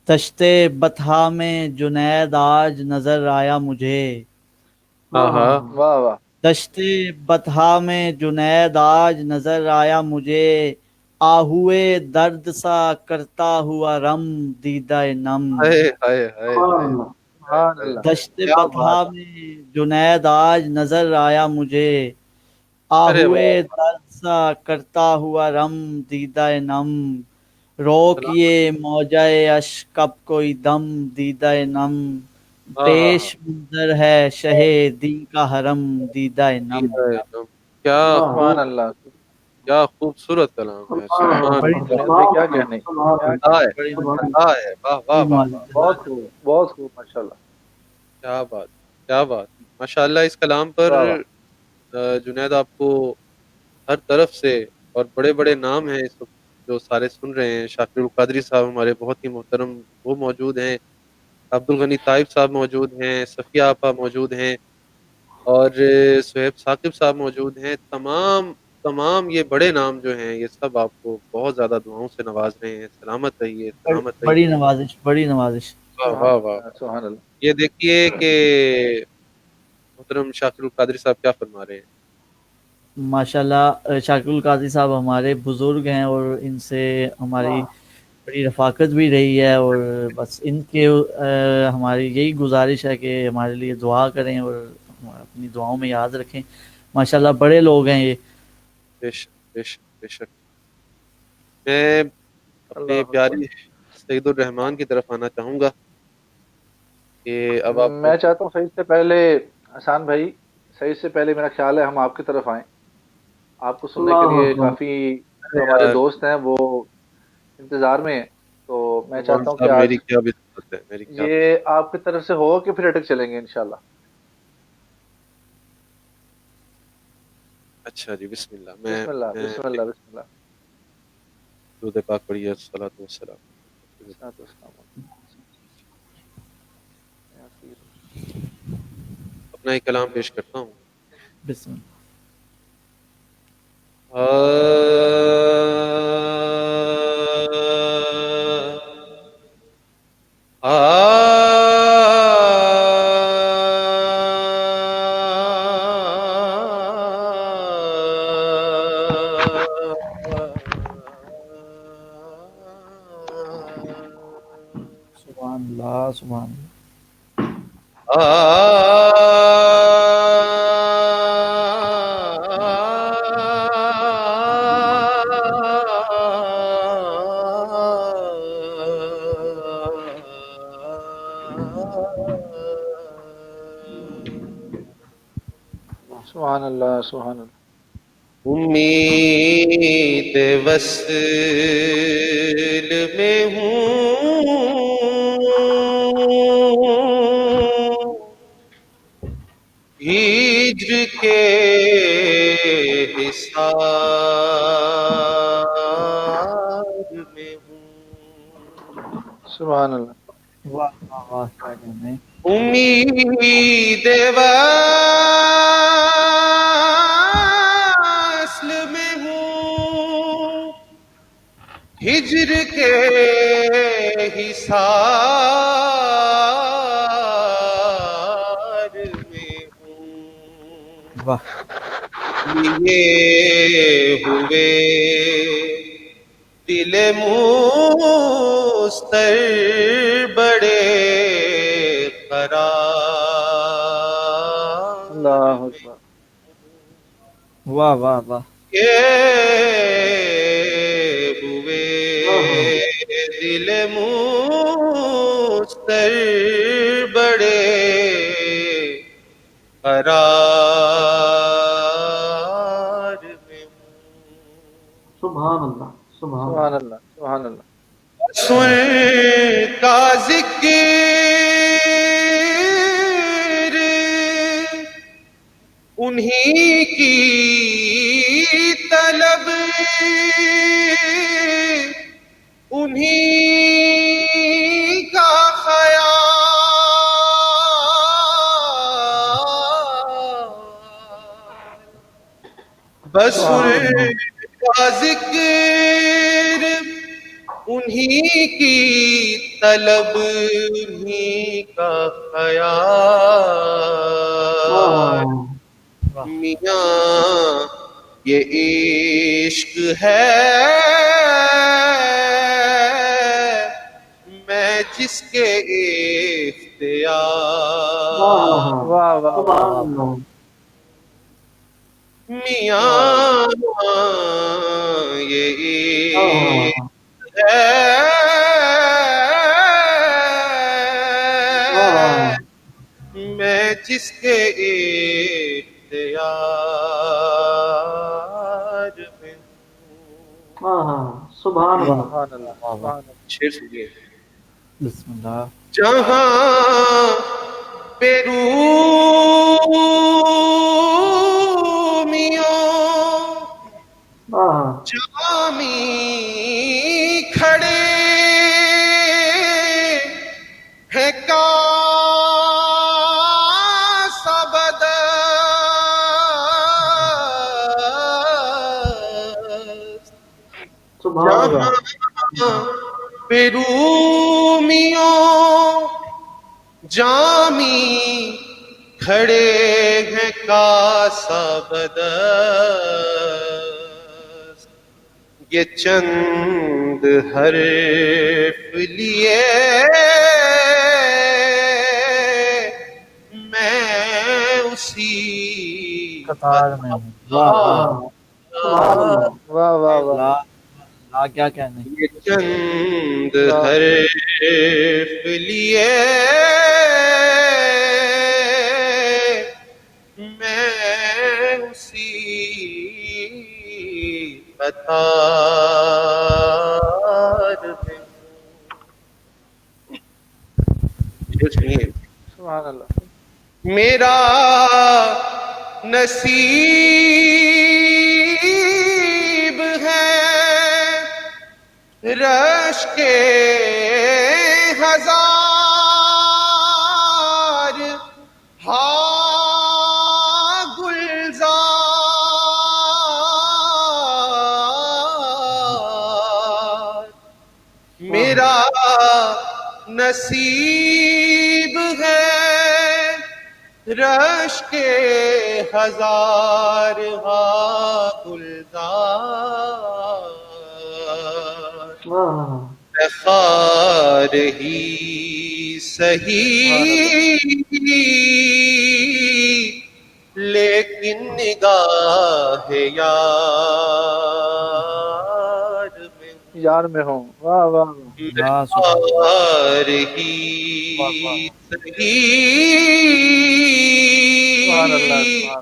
دشت بطحا میں جنید آج نظر آیا مجھے آہا واہ واہ دشت بطحا میں جنید آج نظر آیا مجھے آہوئے درد سا کرتا ہوا رم دیدہ نم ہائے ہائے ہائے سبحان ہائے اللہ دشت کیا بطحا بات میں جنید آج نظر آیا مجھے ارے آہوئے واہ درد سا کرتا ہوا رم دیدہ نم روک سلام یہ موجۂ اشک اب کوئی دم دیدہ نم آہا پیش منظر ہے شہ دی کا حرم دیدہ نم دیدہ نم کیا سبحان خوب اللہ کیا خوبصورت کلام ہے سبحان بڑی اللہ جنید بھائی کیا کہنے کیا مزہ ہے بڑی مزہ ہے واہ واہ بڑی واہ معلوم واہ بہت خوب بہت خوب ماشاء اللہ کیا بات کیا بات ماشاء اللہ اس کلام پر واہ واہ جنید آپ کو ہر طرف سے اور بڑے بڑے نام ہیں اس وقت جو سارے سن رہے ہیں شاکر القادری صاحب ہمارے بہت ہی محترم وہ موجود ہیں عبد الغنی طائب صاحب موجود ہیں صفیہ آپا موجود ہیں اور سہیب ثاقب صاحب موجود ہیں تمام یہ بڑے نام جو ہیں یہ سب آپ کو بہت زیادہ دعاؤں سے نواز رہے ہیں سلامت رہیے سلامت رہیے بڑی نوازش بڑی نوازش واہ سبحان واہ واہ اللہ سبحان اللہ یہ دیکھیے کہ محترم شاکر القادری صاحب کیا فرما رہے ہیں ماشاء اللہ شاکر القادری صاحب ہمارے بزرگ ہیں اور ان سے ہماری بڑی رفاقت بھی رہی ہے اور بس ان کے ہماری یہی گزارش ہے کہ ہمارے لیے دعا کریں اور اپنی دعاؤں میں یاد رکھیں ماشاء اللہ بڑے لوگ ہیں یہ بے شک بے شک بے شک میں اپنے اللہ اکبر پیاری سعید الرحمان کی طرف آنا چاہوں گا کہ اب آپ کو میں چاہتا ہوں سعید سے پہلے حسان بھائی سعید سے پہلے میرا خیال ہے ہم آپ کی طرف آئیں آپ کو سننے کے لیے کافی جو ہمارے یار دوست ہیں وہ انتظار میں ہیں تو میں سلمان چاہتا ہوں کہ صاحب آج میری کیا بات ہے میری کیا یہ آپ کی طرف سے ہو کہ پھر اٹک چلیں گے انشاءاللہ اچھا جی بسم اللہ بسم اللہ میں بسم اللہ بسم اللہ درود پاک پڑھیے الصلوۃ والسلام الصلاۃ والسلام۔ اپنا ایک کلام پیش کرتا ہوں بسم اللہ سبحان اللہ سبحان اللہ سبحان اللہ سبحان اللہ امید وصل میں ہوں ہجر کے حصار میں ہوں سبحان اللہ واہ واہ واہ کیا کہنے ہیں امید وصل میں ہوں کے حصار میں ہوں، واہ لیے ہوئے دل مستر بڑے قرار اللہ اکبر. واہ واہ واہ کے ہوئے دل مستر بڑے قرار میں ہوں. سبحان اللہ سبحان سبحان اللہ. اللہ سبحان اللہ. سن کا ذکر انہی کی طلب انہی کا خیال، بس ان کا ذکر انہی کی طلب انہی کا خیال. میاں یہ عشق ہے میں جس کے اختیار، واہ واہ سبحان اللہ. میاں یہ عشق ہے میں جس کے اختیار میں ہوں. سبحان اللہ. سبحان اللہ سبحان اللہ. شعر سنیے. بسم اللہ. جہاں پہ رومیوں جامی کھڑے ہیں کاسہ بدست، سبحان اللہ. جہاں پہ رومیوں جامی کھڑے ہیں کاسہ بدست، یہ چند حرف لیے میں اسی قطار میں ہوں. سبحان اللہ. واہ واہ واہ. اللہ اللہ کیا کہنے. یہ چند حرف لیے میں اسی قطار میں ہوں. سبحان اللہ. میرا نصیب ہے رش کے ہزار گلزار، میرا نصیب ہے رش کے ہزار گلزار، خار ہی سہی لیکن نگاہ یار میں یار میں ہوں. واہ واہ واہ. خار ہی سہی سبحان اللہ سبحان اللہ.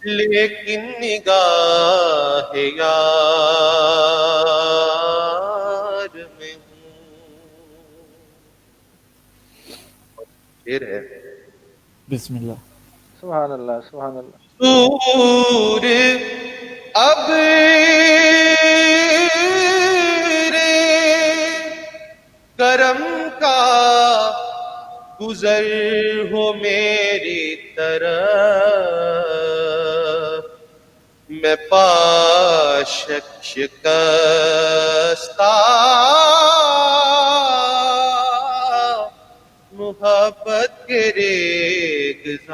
لیکن نگاہ یار میں ہوں. شعر ہے. بسم اللہ. سبحان اللہ سبحان اللہ. سور اب کرم کا گزر ہو میری طرف، میں پاشک شکستہ محبت کے ریگزار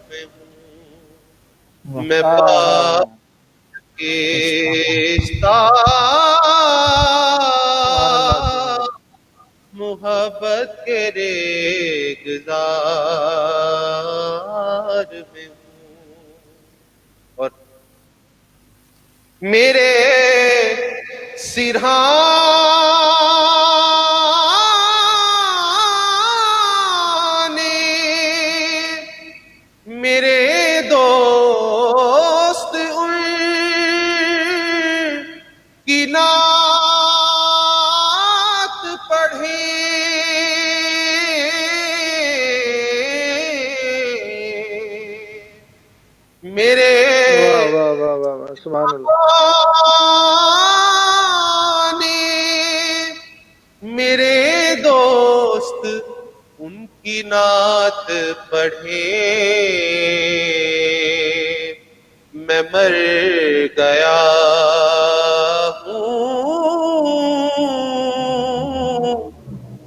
میں ہوں میں پاک محبت کے ریگزار میں ہوں اور میرے سرہانے میرے دوست ان کی نعت پڑھیں میرے سبحان اللہ میرے دوست ان کی نعت پڑھیں میں مر گیا ہوں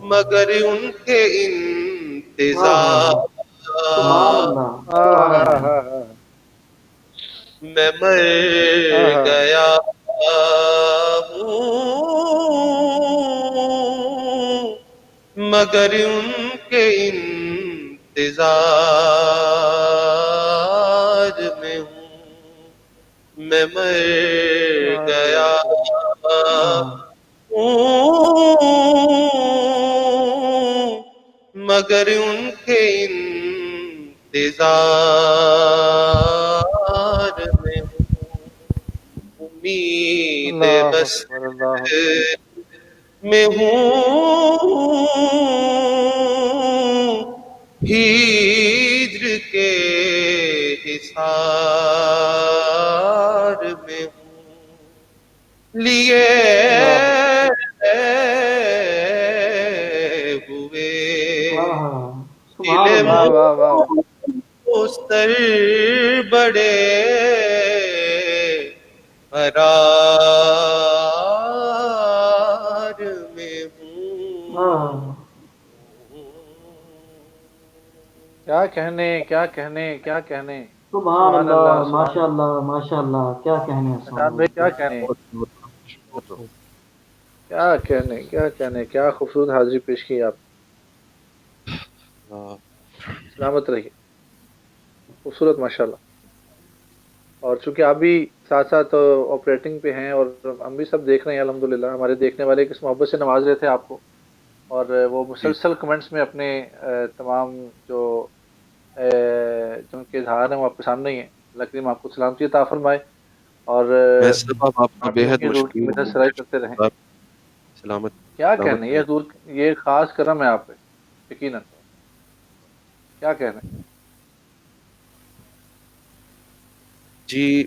مگر ان کے انتظار میں مر گیا ہوں مگر ان کے انتظار میں ہوں میں مر گیا ہوں مگر ان کے انتظار میں ہوں امید بس میں ہوں ہجر کے حصار میں ہوں لیے ہوئے دل مستر بڑے قرار میں ہوں کیا کہنے کیا کہنے کیا کہنے سبحان اللہ ماشاء اللہ ماشاء اللہ کیا کہنے حسان بھائی کیا کہنے کیا کہنے کیا خوبصورت حاضری پیش کی آپ سلامت رہیے خوبصورت ماشاءاللہ اور چونکہ آپ بھی ساتھ ساتھ آپریٹنگ پہ ہیں اور ہم بھی سب دیکھ رہے ہیں الحمدللہ ہمارے دیکھنے والے کس محبت سے نواز رہے تھے آپ کو اور وہ مسلسل کمنٹس میں اپنے تمام جو جن کے اظہار ہیں وہ آپ کے سامنے ہی ہیں اللہ کریم آپ کو سلامتی عطا فرمائے اور آپ کا بے حد مدد سرائی کرتے رہیں سلامت کیا کہنے یہ حضور یہ خاص کرم ہے آپ پہ یقیناً کیا کہنا جی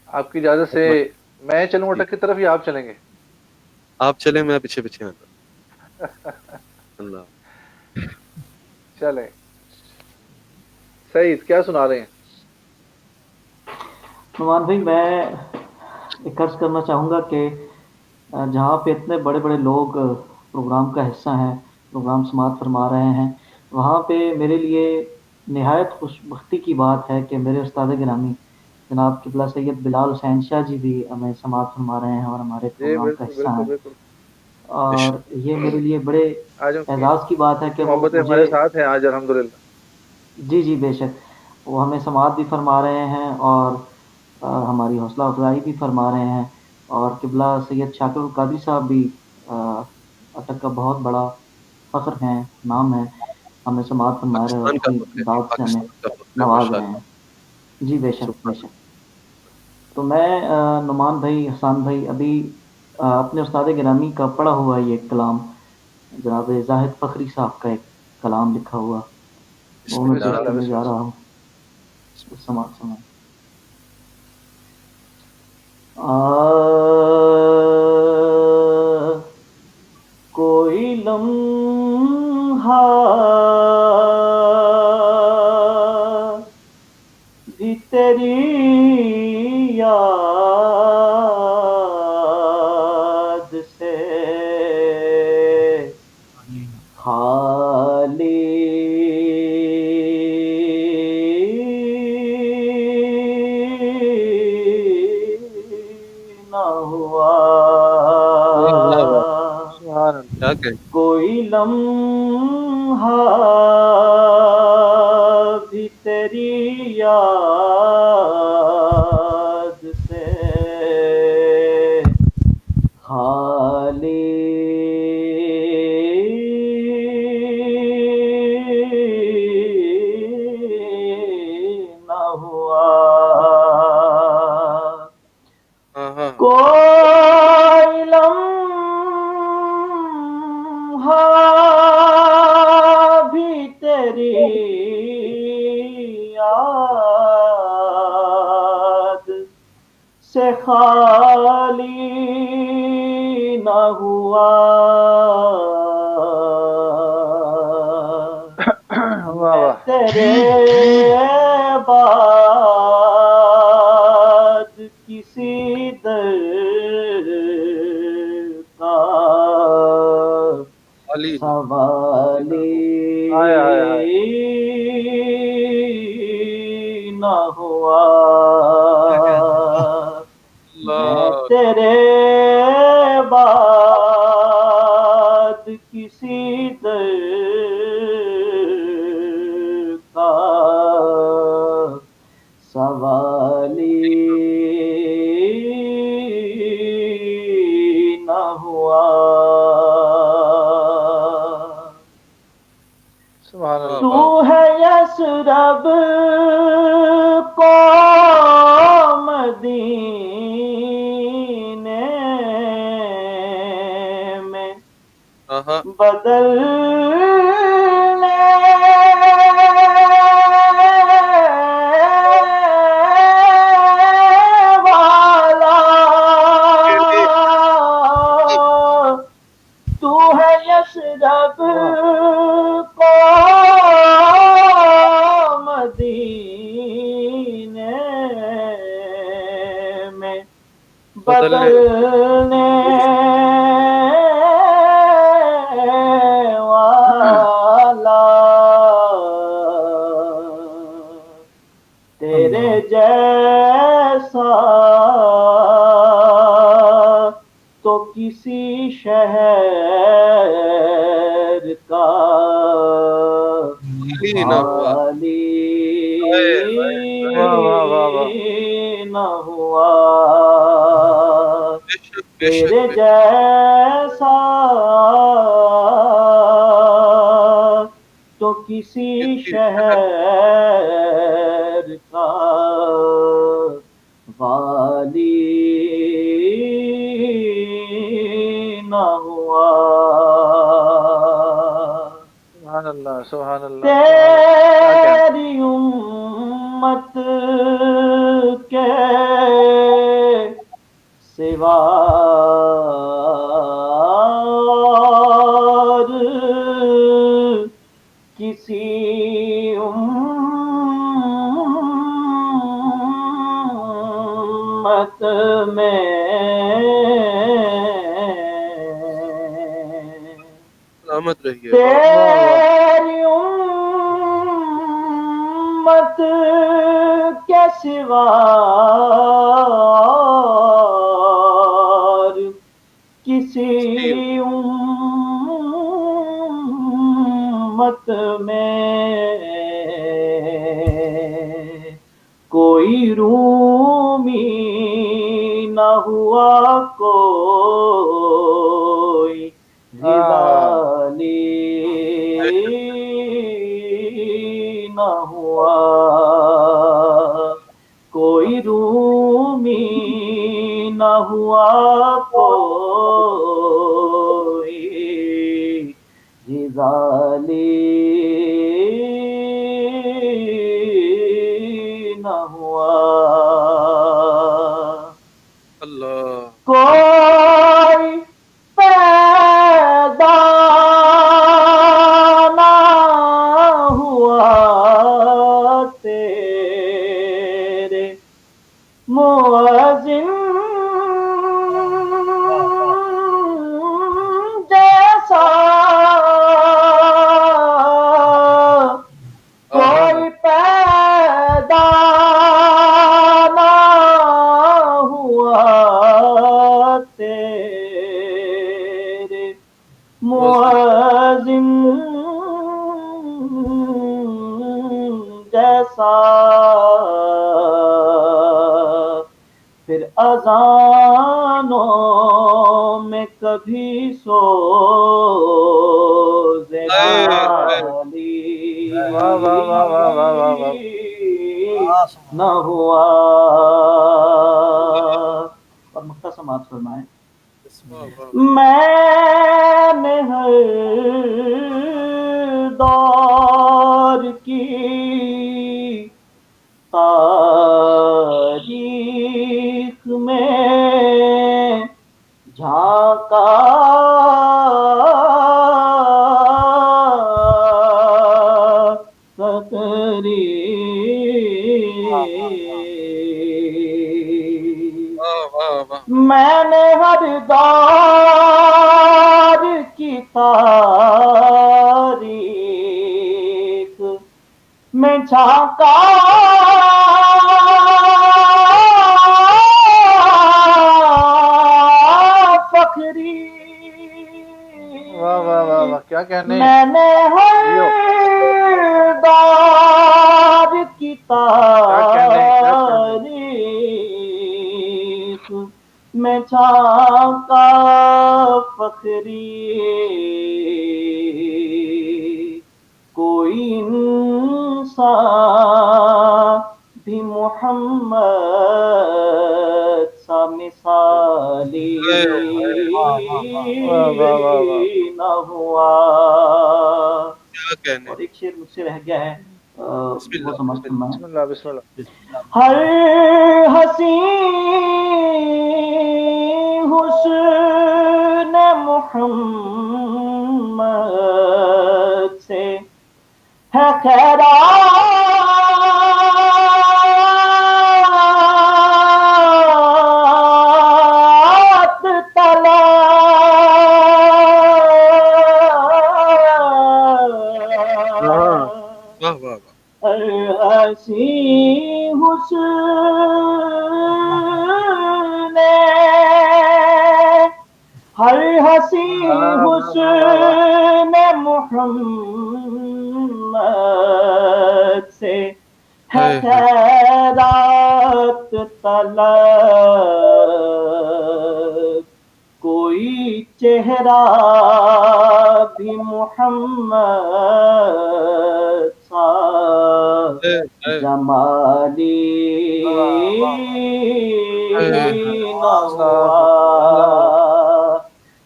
آپ کی اجازت سے میں چلوں گا ٹک کی طرف یا آپ چلیں گے آپ چلیں میں پیچھے پیچھے آتا اللہ چلیں سعید کیا سنا رہے ہیں نعمان بھائی میں ایک عرض کرنا چاہوں گا کہ جہاں پہ اتنے بڑے بڑے لوگ پروگرام کا حصہ ہیں پروگرام سماعت فرما رہے ہیں وہاں پہ میرے لیے نہایت خوش بختی کی بات ہے کہ میرے استاد گرامی جناب قبلہ سید بلال حسین شاہ جی بھی ہمیں سماعت فرما رہے ہیں اور ہمارے پروگرام کا حصہ ہیں اور یہ میرے لیے بڑے اعزاز کی بات ہے کہ وہ ہمارے ساتھ ہیں آج الحمدللہ جی جی بے شک وہ ہمیں سماعت بھی فرما رہے ہیں اور ہماری حوصلہ افزائی بھی فرما رہے ہیں اور قبلہ سید شاکر القادری صاحب بھی اٹک کا بہت بڑا فخر ہیں نام ہے ہمیں سماعت فرما رہے ہیں اور اپنی دعوت سے ہمیں نواز رہے ہیں جی بے شک بے شک تو میں نعمان بھائی حسان بھائی ابھی اپنے استاد گرامی کا پڑھا ہوا یہ کلام جناب زاہد فخری صاحب کا ایک کلام لکھا ہوا وہ میں پیش کرنے جا رہا ہوں سماعت سماعت کوئی لمحہ بھی تیری یاد سے کیا کہیں کوئی لمحہ بھی تیری یاد سے خالی نہ ہوا ہاں ہاں کوئی لمحہ بھی تیری یاد سے خالی نہ ہوا واہ واہ تیرے بعد کسی در کا علی سوالی ہائے ہائے ہائے نہ ہوا میں اللہ تیرے بعد کسی در کا سوالی نہ ہوا سبحان اللہ تو ہے یسرب کو مدینے میں ہاں ہاں بدلنے والا تو ہے یسرب کو مدینے میں بدلنے والا تیرے جیسا تو کسی شہر کا علی نہ ہوا خالی واہ واہ واہ واہ نہ ہوا بے شک بے شک تیرے بے جیسا تو کسی کسی شہر کا والی نہ ہوا سبحان اللہ سبحان اللہ تیری امت کے سوا اور کسی امت میں سلامت رہیے تیری امت کے سوا اور کسی امت میں کوئی رومی نہ ہوا کوئی غزالی نہ ہوا کوئی رومی نہ ہوا کوئی غزالی نہ ہوا اللہ کوئی پیدا نہ ہوا تیرے مؤذن جیسا کوئی پیدا نہ ہوا تیرے جیسا، پھر اذانوں میں کبھی سوز خالی واہ واہ واہ واہ واہ واہ واہ نہ ہوا۔ اور مختصر بات فرمائیں، میں نے ہر دور کی تاریخ میں جھانکا، میں نے ہر دور کی تاریخ میں جھانکا، فخری واہ واہ واہ واہ، کیا کہنے، میں نے ہر دور کی کیا کہنے، کیا کہنے۔ تاریخ میں جھانکا، فخری کوئی انسان بھی محمد سا مثالی نہ ہوا۔ اور ایک شعر مجھ سے رہ گیا ہے، وہ سمجھ فرمائیں۔ بسم اللہ بسم اللہ۔ ہر حسین حسن محمد سے ہے خیرات طلب، ہر حسین حسن، ہر حسین حسن محمد سے ہے خیرات طلب، کوئی چہرہ بھی محمد سا جمالی نہ ہوا۔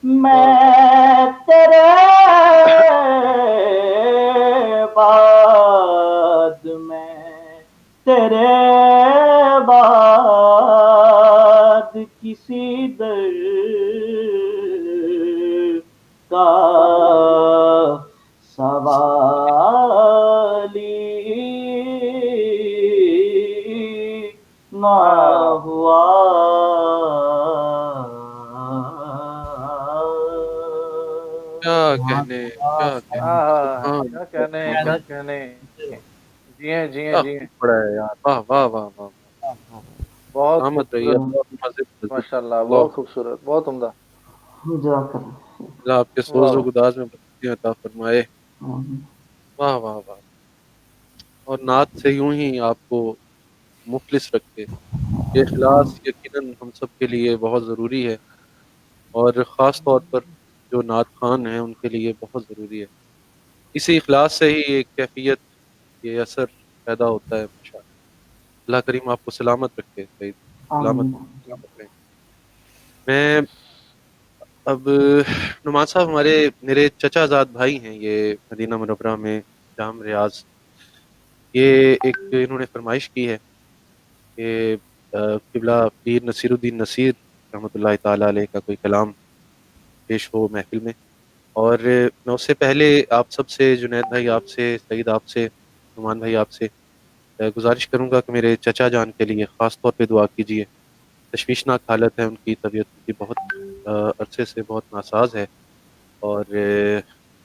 میں تیرے بعد، میں تیرے بعد کسی در کا سوالی نہ ہوا۔ کیا کہنے، کیا کہنے، کیا کہنے۔ جی ہیں جی ہیں جی ہیں، بڑا ہے یار، واہ واہ واہ واہ، بہت رحمت رہی ہے، خوبصورت، ماشاء اللہ، بہت خوبصورت، بہت عمدہ۔ اللہ آپ کے سوز و گداز میں برکتیں عطا فرمائے۔ واہ واہ واہ، اور نعت سے یوں ہی آپ کو مخلص رکھے۔ یہ اخلاص یقیناً ہم سب کے لیے بہت ضروری ہے، اور خاص طور پر جو نعت خوان ہیں ان کے لیے بہت ضروری ہے۔ اسی اخلاص سے ہی ایک کیفیت، یہ اثر پیدا ہوتا ہے۔ ماشاءاللہ، اللہ کریم آپ کو سلامت رکھے سعید، سلامت رکھے۔ میں اب نعمان صاحب، میرے چچا زاد بھائی ہیں، یہ مدینہ منورہ میں جام ریاض، یہ ایک انہوں نے فرمائش کی ہے کہ قبلہ پیر نصیر الدین نصیر رحمۃ اللہ تعالیٰ علیہ کا کوئی کلام پیش ہو محفل میں۔ اور میں اس سے پہلے آپ سب سے، جنید بھائی آپ سے، سعید آپ سے، نعمان بھائی آپ سے گزارش کروں گا کہ میرے چچا جان کے لیے خاص طور پہ دعا کیجیے۔ تشویشناک حالت ہے ان کی، طبیعت ان کی بہت عرصے سے بہت ناساز ہے، اور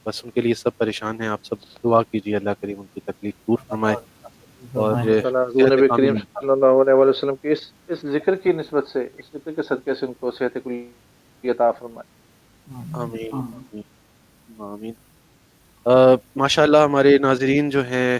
بس ان کے لیے سب پریشان ہیں۔ آپ سب دعا کیجیے، اللہ کریم ان کی تکلیف دور فرمائے، اور حضور نبی کریم صلی اللہ علیہ وسلم کی اس ذکر کی نسبت سے، اس ذکر کے صدقے سے ان کو صحت کلی عطا فرمائے۔ آمین آمین۔ ماشاء اللہ، ہمارے ناظرین جو ہیں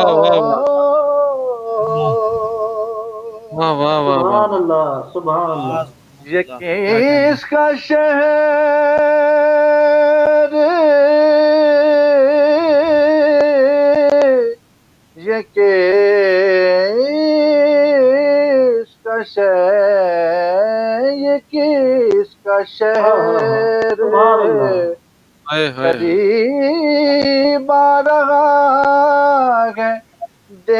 واہ واہ واہ واہ واہ واہ سبحان اللہ سبحان اللہ یہ کس کا شہر یہ کس کا شہر یہ کس کا شہر سبحان اللہ ہائے ہائے قریب آ رہا ہے دیکھو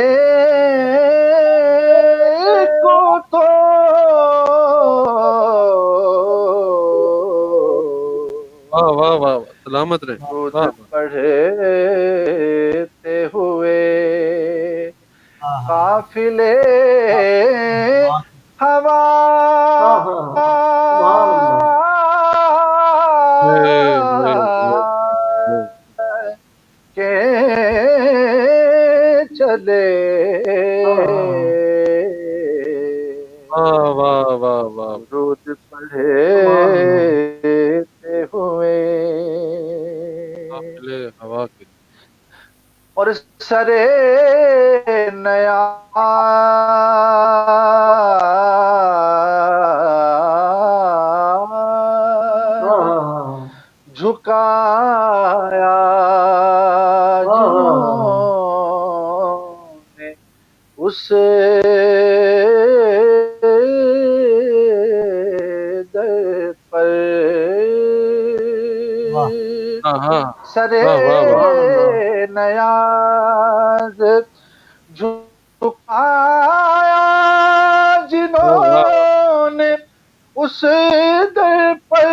تو واہ واہ واہ سلامت رہے روز واہ پڑھتے ہوئے قافلے ہوا کے چلے واہ واہ واہ واہ روز پڑھتے ہوئے قافلے ہوا کے اور سرے نیا جھکایا جنہوں نے اس در پر سرے نیاز جھکایا جنہوں نے اس در پر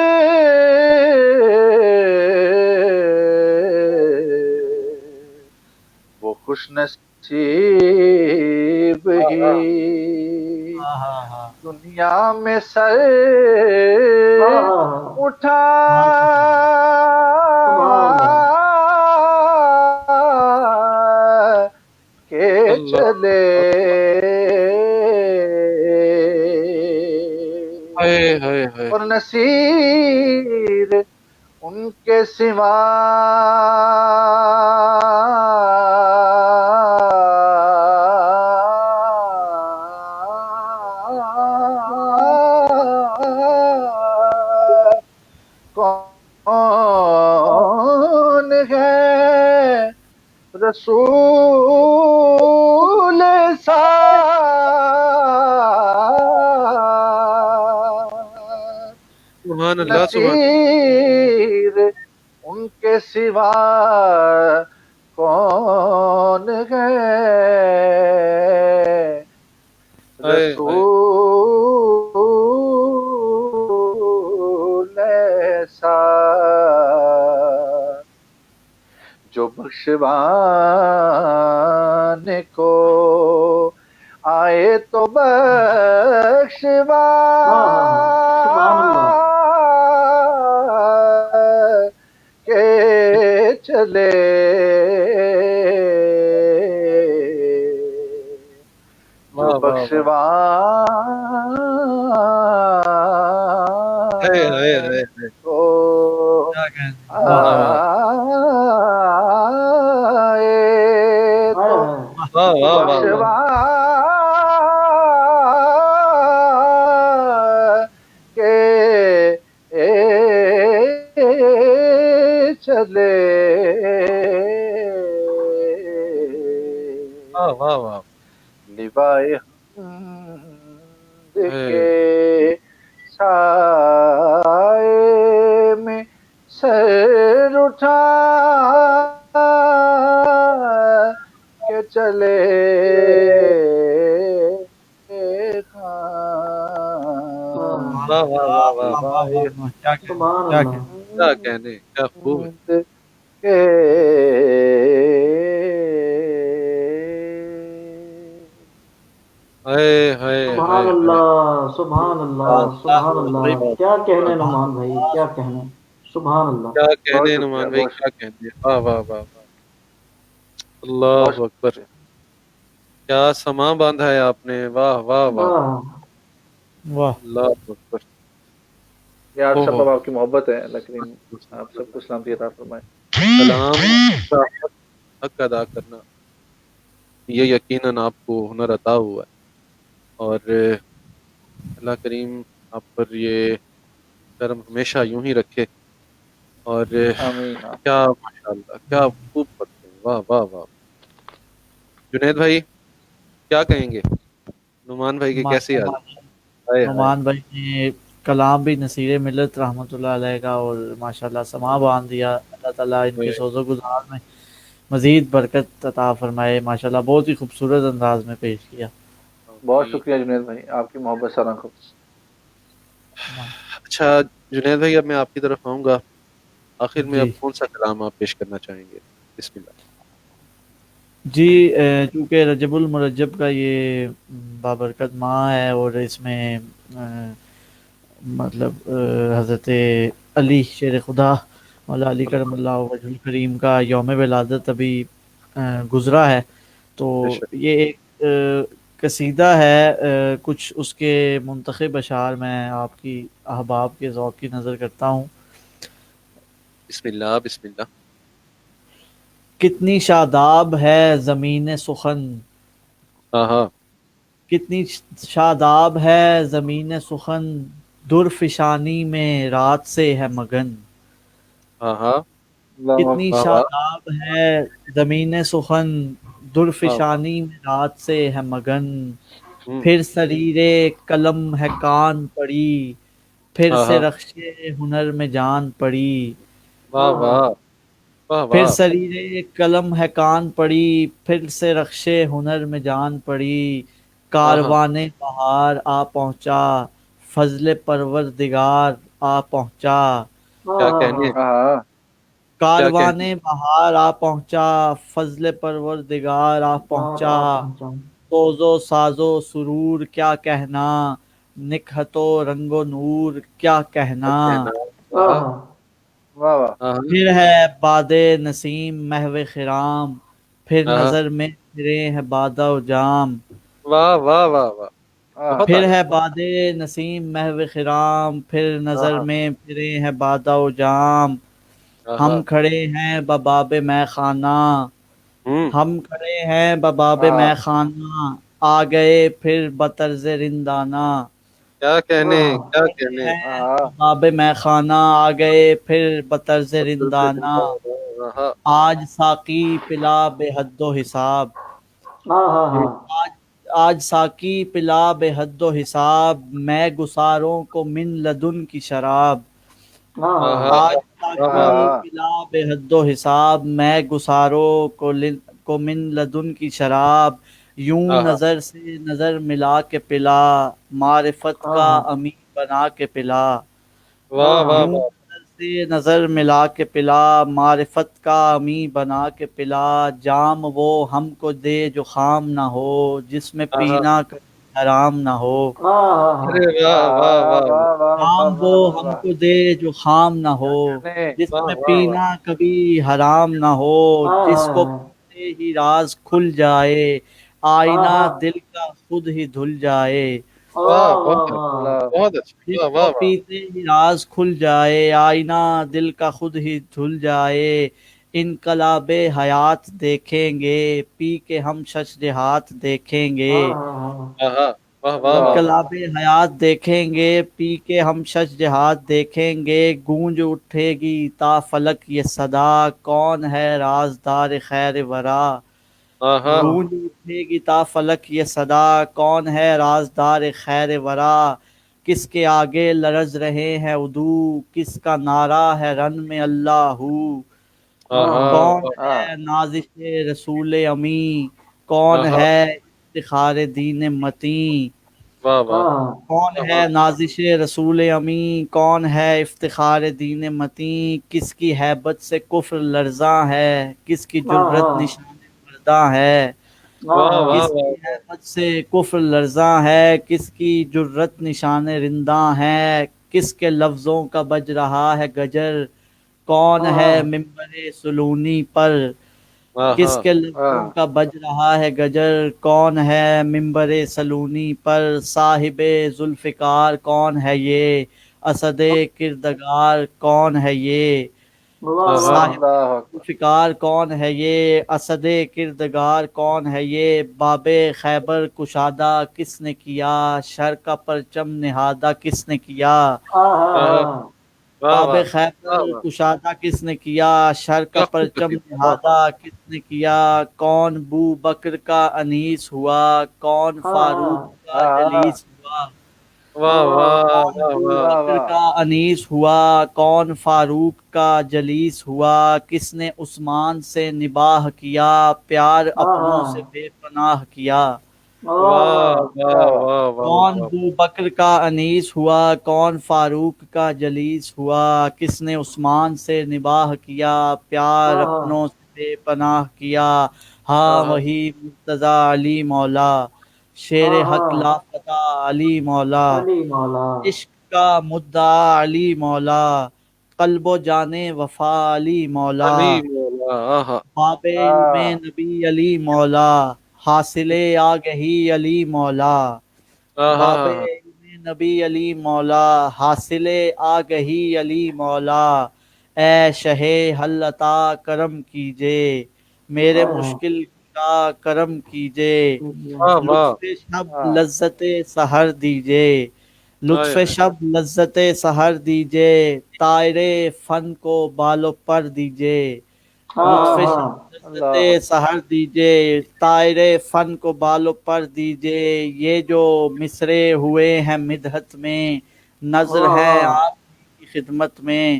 وہ خوش نصیب ہی دنیا میں سر اٹھا کے چلے اور نصیر ان کے سوا کون ہے رسول سبحان اللہ نصیر ان کے سوا کون ہے رسول ایسا جو بخشوانے کو آئے تو کے چلے جو بخشوانے کو آئے تو چلے لیوائے حمد کے سائے میں سر اٹھا کے چلے کیا کہنے کیا خوب سبحان اللہ سبحان اللہ سبحان اللہ کیا کہنے نعمان بھائی کیا کہنے سبحان اللہ کیا کہنے نعمان بھائی کیا کہنے واہ واہ واہ اللہ اکبر کیا سما باندھا ہے آپ نے واہ واہ واہ واہ اللہ اکبر یار سب آپ کی محبت ہے اللہ کریم آپ سب کو سلامتی عطا فرمائے سلام کا حق ادا کرنا یہ یقیناً آپ کو ہنر عطا ہوا ہے، اور اللہ کریم آپ پر یہ کرم ہمیشہ یوں ہی رکھے، اور آمین۔ کیا ماشاءاللہ کیا خوب پڑھتے ہیں، واہ واہ واہ۔ جنید بھائی کیا کہیں گے؟ نعمان بھائی کے کیسی ماشاء حال؟ اللہ ہائے ہائے، نعمان بھائی نے کلام بھی نصیر ملت رحمۃ اللہ علیہ کا اور ماشاءاللہ سما باندھ دیا۔ اللہ تعالیٰ ان کے سوز و گزار میں مزید برکت عطا فرمائے۔ ماشاءاللہ بہت ہی خوبصورت انداز میں پیش کیا۔ بہت شکریہ جنید بھائی، آپ کی محبت سالوں کو۔ اچھا جنید بھائی، اب میں آپ کی طرف آؤں گا، آخر میں اب جی کون سا کلام آپ پیش کرنا چاہیں گے؟ بسم اللہ۔ جی چونکہ رجب المرجب کا یہ بابرکت ماہ ہے اور اس میں مطلب حضرت علی شیر خدا مولا علی کرم اللہ وجہ الکریم کا یوم ولادت ابھی گزرا ہے، تو بے شک، یہ ایک قصیدہ ہے، کچھ اس کے منتخب اشعار میں آپ کی احباب کے ذوق کی نظر کرتا ہوں۔ بسم اللہ بسم اللہ۔ کتنی شاداب ہے زمین سخن، ہاں ہاں، کتنی شاداب ہے زمین سخن، در فشانی میں رات سے ہے مگن، ہاں ہاں، اللہ کتنی واہ واہ، شاداب ہے زمین سخن، در واہ واہ، فشانی میں رات سے ہے مگن، ہوں، پھر سریر قلم ہے کان پڑی، پھر ہاں سے ہاں، رخش ہنر میں جان پڑی، واہ واہ، واہ پھر واہ، سریر قلم ہے کان پڑی، پھر سے رخش ہنر میں جان پڑی، ہاں ہاں، کاروانے بہار آ پہنچا، فضل پروردگار آ پہنچا، کیا کہنے، ہاں کیا کاروانے کہنے، بہار آ پہنچا، فضل پروردگار آ پہنچا، پہنچا۔ سوز و ساز و سرور کیا کہنا، نکہت و رنگ و نور کیا کیا کہنا، کہنا، ہاں واہ واہ، ہاں پھر ہے باد نسیم محو خرام، پھر ہاں ہاں، نظر میں پھرے ہیں بادہ و جام، واہ واہ واہ واہ، بہت پھر اعلیٰ، ہے باد نسیم محو خرام، پھر ہاں نظر ہاں، میں پھرے ہیں بادہ و جام، ہاں ہاں، ہم کھڑے ہیں بباب مے خانہ، ہوں، ہم کھڑے ہیں بباب ہاں مے خانہ، آ گئے پھر بطرز رندانہ، کیا کہنے، کیا کھڑے کہنے، ہیں ہاں باب میں خانہ، آ گئے پھر بطرز رندانہ، ہاں ہاں، آج ساقی پلا بے حد و حساب، ہاں ہاں ہوں، ہاں آج آج ساقی پلا بے حد و حساب، میں گساروں کو من لدن کی شراب، ہاں ہاں ہاں ہاں، آج ہاں ساقی ہاں، ہاں پلا بے حد و حساب، میں گساروں کو من لدن کی شراب، یوں ہاں ہاں، نظر سے نظر ملا کے پلا، معرفت ہاں کا ہاں امی بنا کے پلا، واہ واہ یوں واہ، نظر سے نظر ملا کے پلا، معرفت کا امی بنا کے پلا، جام وہ ہم کو دے جو خام نہ ہو، جس میں ہاں ہاں، پینا کبھی حرام نہ ہو، ہاں ہاں ارے واہ واہ واہ واہ واہ واہ جام واہ وہ واہ واہ ہم واہ، کو دے جو خام نہ ہو، کیا کہنے، جس واہ میں واہ واہ، پینا کبھی حرام نہ ہو، ہاں جس کو ہاں پیتے ہی راز کھل جائے، ہاں آئینہ ہاں دل کا خود ہی دھل جائے، واہ واہ بہت واہ اچھا، واہ اللہ بہت اچھا، جس واہ کو واہ واہ، پیتے ہی راز کھل جائے، آئینہ دل کا خود ہی دھل جائے، انقلاب حیات دیکھیں گے، پی کے ہم ششرہات دیکھیں گے، ہاں ہاں ہاں ہاں ہاں، واہ واہ واہ، اللہ انقلاب حیات دیکھیں گے، پی کے ہم شش جہاد دیکھیں گے، گونج اٹھے گی تا فلک یہ صدا، کون ہے رازدار خیر ورا، ہاں ہاں، گونج اٹھے گی تا فلک یہ صدا، کون ہے رازدار خیر ورا، کس کے آگے لرز رہے ہیں عدو، کس کا نعرہ ہے رن میں اللہ ہو، ہاں ہاں، کون ہاں ہے نازش رسول امی، کون ہاں ہاں، ہے افتخار دین متیں، واہ واہ، ہاں کون واہ ہے واہ، نازش رسول امی، کون ہے افتخار دین متیں، کس کی ہیبت سے کفر لرزاں ہے، کس کی ہاں جرت ہاں نشان مرداں ہے، ہاں واہ واہ کس ہاں کی واہ، ہیبت سے کفر لرزاں ہے، کس کی جرت نشان رنداں ہے، کس کے لفظوں کا بج رہا ہے گجر، کون ہے ہاں ممبر سلونی پر، ہاں کس ہاں، کے لفظوں کا بج رہا ہے گجر، کون ہے ممبر سلونی پر، صاحب ذوالفقار کون ہے یہ، اسد کردگار کون ہے یہ، اللہ صاحب اللہ اکبر، فکار کون ہے یہ، اسد کردگار کون ہے یہ، باب خیبر کشادہ کس نے کیا، شر کا پرچم نہادہ کس نے کیا، واہ باب واہ خیبر واہ واہ، کشادہ کس نے کیا، شر کا اللہ خوب پرچم لطیف، نہادہ کس نے کیا، کون بو بکر کا انیس ہوا، کون فاروق کا جلیس ہوا، واہ واہ کون واہ ابو واہ، واہ بکر واہ، کا انیس ہوا، کون فاروق کا جلیس ہوا، کس نے عثمان سے نباہ کیا، پیار اپنوں سے بے پناہ کیا، واہ واہ واہ واہ کون واہ، ابو بکر کا انیس ہوا، کون فاروق کا جلیس ہوا، کس نے عثمان سے نباہ کیا، پیار اپنوں سے بے پناہ کیا، ہاں وہی مرتضی علی مولا، شیر حق لافتہ علی مولا، علی مولا، عشق کا مدعا علی مولا، قلب و جانے وفا علی مولا، علی مولا، آہا، باب علم نبی علی مولا، حاصل آگہی علی مولا، آہا، باب علم نبی علی مولا، حاصل آگہی علی مولا، اے شہ حل عطا کرم کیجے، میرے مشکل کا کرم کیجے، واہ واہ، لطف شب لذت سحر دیجے، لطف ہائے ہائے، شب لذت سحر دیجے، طائر فن کو بال و پر دیجے، لطف شب لذت اللہ سحر دیجے، طائر فن کو بال و پر دیجے، یہ جو مصرے ہوئے ہیں مدحت میں، نظر ہے آپ کی خدمت میں،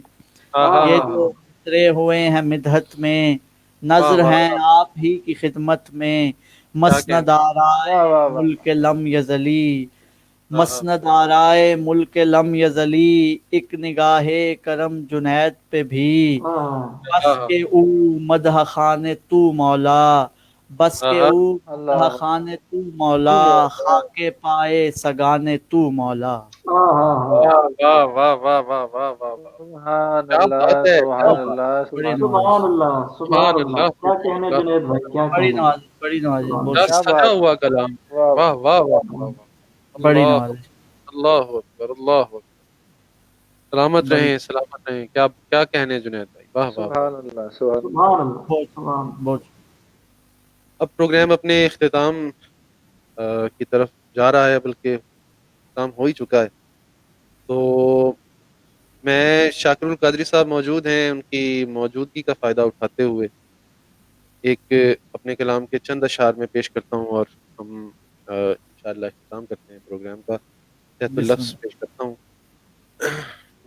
آہا، یہ جو مصرے ہوئے ہیں مدحت میں، واہ نظر واہ، ہیں آپ ہی کی خدمت میں، کیا مسند کہنے، آرائے واہ واہ واہ، ملک لم یزلی، آہا، مسند آرائے ملک لم یزلی، ایک نگاہ کرم جنید پہ بھی، بس آہا، کے او مدح خان تو مولا، بس کے آہا، او مدح اللہ خان تو مولا، خاک پائے سگانے تو مولا، واہ واہ واہ واہ واہ واہ واہ واہ، سبحان کیا اللہ، بات ہے، کیا سبحان بات، اللہ، بڑی سبحان اللہ، نواز، سبحان اللہ، سبحان سبحان اللہ، اللہ، کیا سبحان کہنے اللہ، جنید بھائی، کیا بڑی کہنے، نواز، بڑی نواز، سبحان بہت کیا کیا سجا بات، ہوا کلام، واہ واہ واہ واہ واہ واہ، بڑی اللہ نواز، اللہ اکبر، اللہ اکبر، سلامت بڑی رہیں، سلامت رہیں، کیا کیا کہنے جنید بھائی، واہ واہ واہ، سبحان اللہ، سبحان اللہ، سبحان اللہ، بہت سبحان بہت اب پروگرام اپنے اختتام کی طرف جا رہا ہے، بلکہ اختتام ہو ہی چکا ہے، تو میں شاکر القادری صاحب موجود ہیں، ان کی موجودگی کا فائدہ اٹھاتے ہوئے ایک اپنے کلام کے چند اشعار میں پیش کرتا ہوں، اور ہم انشاءاللہ اختتام کرتے ہیں پروگرام کا، تحت بسم اللفظ اللہ، پیش کرتا ہوں۔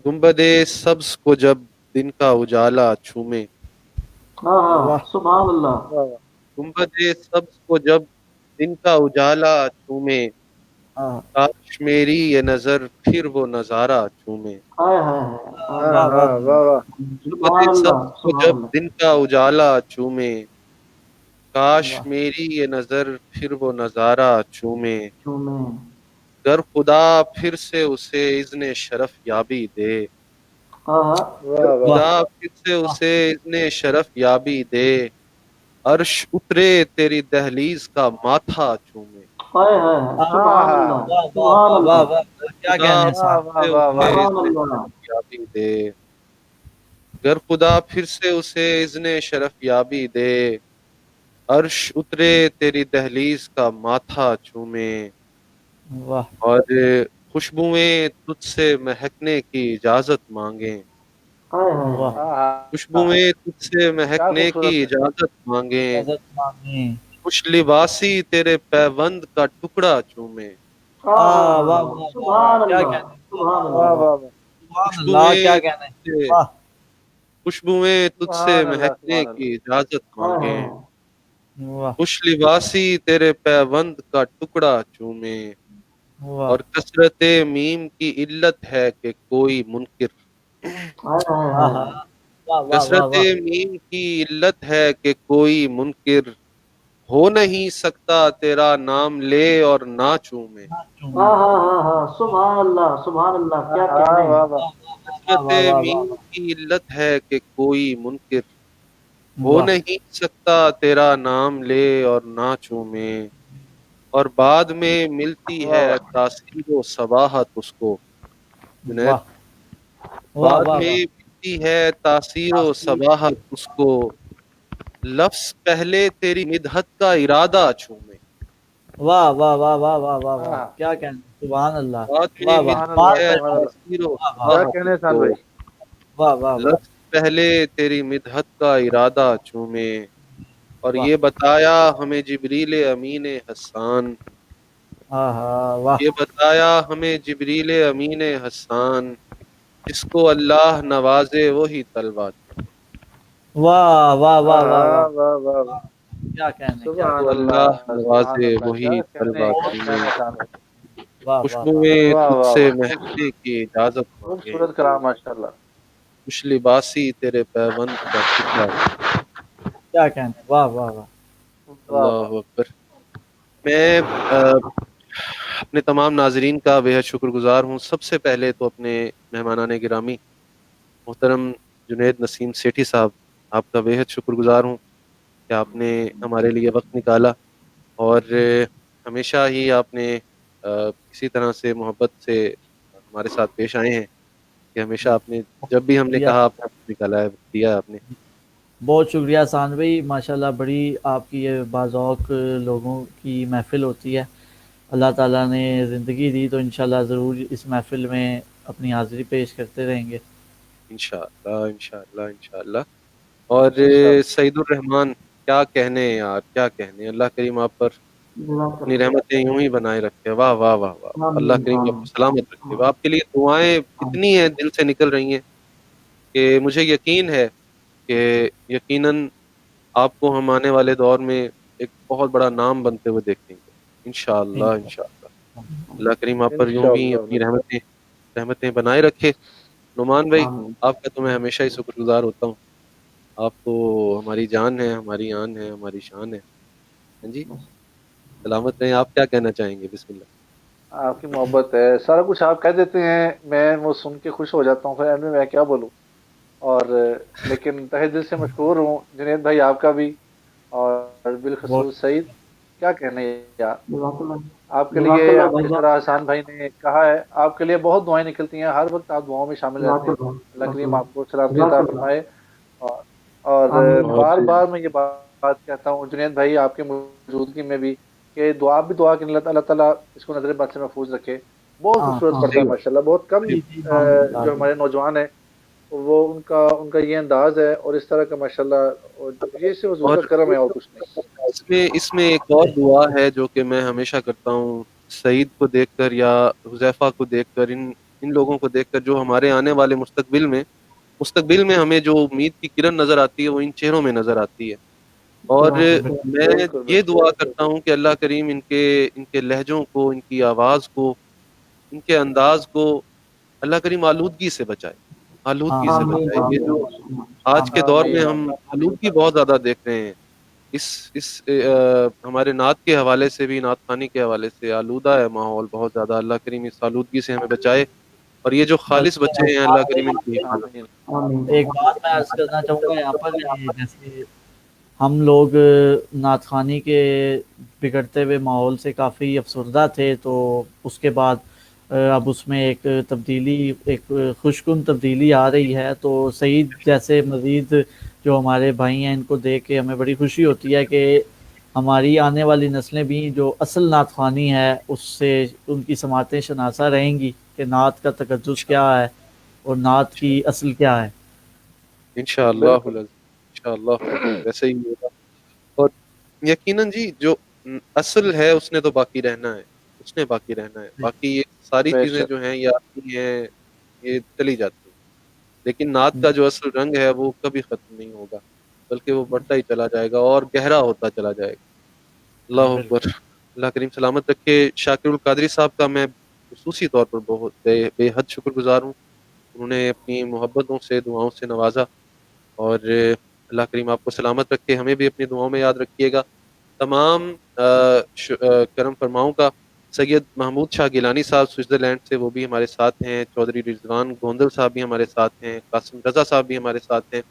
گنبد سبز کو جب دن کا اجالا چھومے، واہ سبحان اللہ، واہ گنبد سبز کو جب دن کا اجالا چھومے، کاش میری یہ نظر پھر وہ نظارہ چھومے، ہائے ہائے ہائے، واہ، واہ واہ، واہ واہ، سبحان گنبد اللہ، سبز کو سبحان جب اللہ، دن کا اجالا چھومے، کاش واہ میری یہ نظر پھر وہ نظارہ چھومے، چومے، گر خدا پھر سے اسے اذن شرف یابی دے، ہاں، گر واہ واہ، واہ خدا پھر سے اسے اذن شرف یابی دے، عرش اترے تیری دہلیز کا ماتھا چومے، ہائے ہائے، سبحان ہاں، اللہ، واہ واہ سبحان واہ واہ اللہ، واہ، کیا خدا کہنے ہیں واہ صاحب، واہ سے واہ اسے واہ، سبحان اذن اللہ، شرف یابی دے، گر خدا پھر سے اسے اذن شرف یابی دے، عرش اترے تیری دہلیز کا ماتھا چومے، واہ اور خوشبوئیں تجھ سے مہکنے کی اجازت مانگیں، ہائے ہائے واہ، ہائے، خوشبوئیں تجھ سے کیا مہکنے کی خوبصورت ہے، اجازت مانگیں، اجازت مانگیں، خوش لباسی تیرے پیوند کا ٹکڑا چومے، واہ واہ واہ واہ، سبحان کیا اللہ، کہنے ہیں، واہ سبحان واہ واہ واہ اللہ، واہ، واہ واہ، سبحان اللہ، کیا خوشبوئیں کہنے ہیں، تجھ سے واہ خوشبوئیں تجھ سے سبحان اللہ، مہکنے سبحان کی اللہ، اجازت ہائے مانگیں، ہائے، واہ خوش لباسی تیرے پیوند کا ٹکڑا چومے، واہ اور کثرت میم کی علت ہے کہ کوئی منکر، ہائے ہائے واہ ہائے، واہ واہ واہ کثرت واہ، میم کی علت ہے کہ کوئی منکر، ہو نہیں سکتا تیرا نام لے اور نہ چومے، سبحان اللہ، سبحان اللہ، کیا ہاں، کہنے، واہ واہ، واہ کثرت واہ واہ واہ میم کی علت ہے کہ کوئی منکر، واہ، ہو واہ نہیں سکتا تیرا نام لے اور نہ چومے، اور بعد میں ملتی واہ ہے واہ، تاثیر و صباحت اس کو، جنید، واہ واہ بعد واہ میں واہ، ہوتی ہے تاثیر و صباحت اس کو، لفظ پہلے تیری مدحت کا ارادہ چومے. واہ واہ واہ واہ واہ واہ واہ، ہاں، کیا کہنا، سبحان اللہ، بات واہ میں واہ، سبحان بات اللہ، ہے سبحان اللہ. تاثیر و واہ واہ کیا صباحت کہنے اس احسان کو، بھائی. واہ واہ واہ لفظ پہلے تیری مدحت کا ارادہ چومے، اور واہ، یہ بتایا ہمیں جبریل امین حسان، ہاں ہاں، واہ یہ بتایا ہمیں جبریل امین حسان، جس کو اللہ نوازے وہی طلبہ، واہ واہ واہ واہ واہ، واہ واہ واہ، کیا کہنے، کیا جس سبحان کو کہنے، اللہ، اللہ سبحان نوازے اللہ. وہی کیا طلبہ کہنے، کیا چومے، کہنے احسان بھائی. واہ واہ واہ، خوشبوئیں واہ تجھ واہ سے واہ، مہکنے کی اجازت مانگے، خوبصورت کلام ماشاء اللہ. خوش لباسی تیرے پیوند کا ٹکڑا. کیا کہنے، واہ واہ واہ، واہ واہ. اللہ اکبر. میں اپنے تمام ناظرین کا بے حد شکر گزار ہوں. سب سے پہلے تو اپنے مہمانان گرامی محترم جنید نسیم سیٹھی صاحب، آپ کا بے حد شکر گزار ہوں کہ آپ نے ہمارے لیے وقت نکالا، اور ہمیشہ ہی آپ نے اسی طرح سے محبت سے ہمارے ساتھ پیش آئے ہیں کہ ہمیشہ آپ نے جب بھی ہم نے شکریہ، کہا آپ نے وقت نکالا ہے، دیا آپ نے. بہت شکریہ احسان بھائی، ماشاءاللہ بڑی آپ کی یہ باذوق لوگوں کی محفل ہوتی ہے. اللہ تعالیٰ نے زندگی دی تو انشاءاللہ ضرور اس محفل میں اپنی حاضری پیش کرتے رہیں گے. انشاءاللہ انشاءاللہ انشاءاللہ. اور سعید الرحمان، کیا کہنے یار، کیا کہنے. اللہ کریم آپ پر جزاک اپنی اللہ. رحمتیں یوں ہی بنائے رکھے. واہ واہ واہ واہ. اللہ آمین کریم آپ کو آمین سلامت رکھے. آپ کے لیے دعائیں اتنی ہیں دل سے نکل رہی ہیں کہ مجھے یقین ہے کہ یقیناً آپ کو ہم آنے والے دور میں ایک بہت بڑا نام بنتے ہوئے دیکھیں گے. انشاءاللہ انشاءاللہ. اللہ کریم آپ پر یوں ہی انشاءاللہ. اپنی رحمتیں بنائے رکھے. نعمان بھائی، آمین. آپ کا تو میں ہمیشہ ہی شکر گزار ہوتا ہوں. آپ تو ہماری جان ہے، ہماری آن ہے، ہماری شان ہے. ہاں جی، سلامت رہیں. آپ کیا کہنا چاہیں گے؟ بسم اللہ. آپ کی محبت ہے، سارا کچھ آپ کہہ دیتے ہیں، میں وہ سن کے خوش ہو جاتا ہوں، پھر اینڈ میں کیا بولوں. اور لیکن تہ دل سے مشکور ہوں جنید بھائی آپ کا بھی، اور بہت بالخصوص سعید. کیا کہنے یار. جزاک اللہ. آپ کے جزاک لیے اللہ بھائی جس جان. طرح حسان بھائی نے کہا ہے، آپ کے لیے بہت دعائیں نکلتی ہیں، ہر وقت آپ دعاؤں میں شامل رہتے جزاک ہیں. اللہ. اللہ جزاک کریم اللہ. آپ کو سلامتی جزاک عطا اللہ. فرمائے. اور اور آمین اور بار آمین. بار میں یہ بات کہتا ہوں جنید بھائی آپ کی موجودگی میں بھی، کہ دعا بھی دعا کہ اللہ تعالیٰ اس کو نظر بد سے محفوظ رکھے. بہت ہاں خوبصورت ہاں، پڑھتا ہے صحیح بات. ماشاء اللہ. بہت کم جی جی آمین جو جی، ہمارے نوجوان ہیں وہ ان کا یہ انداز ہے، اور اس طرح کا ماشاء اللہ یہ سے حضور اور کا کرم ہے اور کچھ نہیں. اس میں ایک اور دعا ہے جو کہ میں ہمیشہ کرتا ہوں، سعید کو دیکھ کر یا حذیفہ کو دیکھ کر، ان لوگوں کو دیکھ کر، جو ہمارے آنے والے مستقبل میں ہمیں جو امید کی کرن نظر آتی ہے وہ ان چہروں میں نظر آتی ہے. اور جزاک اللہ. میں بالکل یہ بالکل. دعا کرتا ہوں کہ اللہ کریم ان کے لہجوں کو، ان کی آواز کو، ان کے انداز کو اللہ کریم آلودگی سے بچائے. ہاں آلودگی سے ہاں، آمین بچائے. یہ جو آمین. آج کے دور میں آمین ہم آمین. آلودگی بہت زیادہ دیکھ رہے ہیں، ہمارے نعت کے حوالے سے بھی، نعت خوانی کے حوالے سے آلودہ ہے ماحول بہت زیادہ. اللہ کریم اس آلودگی سے ہمیں بچائے، اور یہ جو بس خالص بچے ایک ہیں اللہ بات کریم ان کی حفاظت. آمین. آمین. ایک بات میں عرض کرنا چاہوں گا یہاں پر کہ جیسے ہم لوگ نعت خوانی کے بگڑتے ہوئے ماحول سے کافی افسردہ تھے، تو اس کے بعد اب اس میں ایک تبدیلی، ایک خوشکن تبدیلی آ رہی ہے. تو سعید جیسے مزید جو ہمارے بھائی ہیں ان کو دیکھ کے ہمیں بڑی خوشی ہوتی ہے کہ ہماری آنے والی نسلیں بھی جو اصل نعت خوانی ہے اس سے ان کی سماعتیں شناسہ رہیں گی کہ نعت کا تقدس کیا ہے اور نعت کی اصل کیا ہے. انشاءاللہ بالکل. انشاءاللہ ویسے ہی ہوگا. اور یقیناً جی، جو اصل ہے اس نے تو باقی رہنا ہے، اس نے باقی رہنا ہے. باقی یہ ساری بے چیزیں شک. جو ہیں یہ آتی ہیں، یہ چلی جاتی ہیں، لیکن نعت کا جو اصل رنگ ہے وہ کبھی ختم نہیں ہوگا، بلکہ وہ بڑھتا ہی چلا جائے گا اور گہرا ہوتا چلا جائے گا. اللہ بالکل. اکبر. اللہ کریم سلامت رکھے. شاکر القادری صاحب کا میں خصوصی طور پر بہت بے حد شکر گزار ہوں. انہوں نے اپنی محبتوں سے، دعاؤں سے نوازا، اور اللہ کریم آپ کو سلامت رکھے. ہمیں بھی اپنی دعاؤں میں یاد رکھیے گا. تمام کرم فرماؤں کا سید محمود شاہ گیلانی صاحب سوئٹزرلینڈ سے، وہ بھی ہمارے ساتھ ہیں. چودھری رضوان گوندل صاحب بھی ہمارے ساتھ ہیں. قاسم رضا صاحب بھی ہمارے ساتھ ہیں.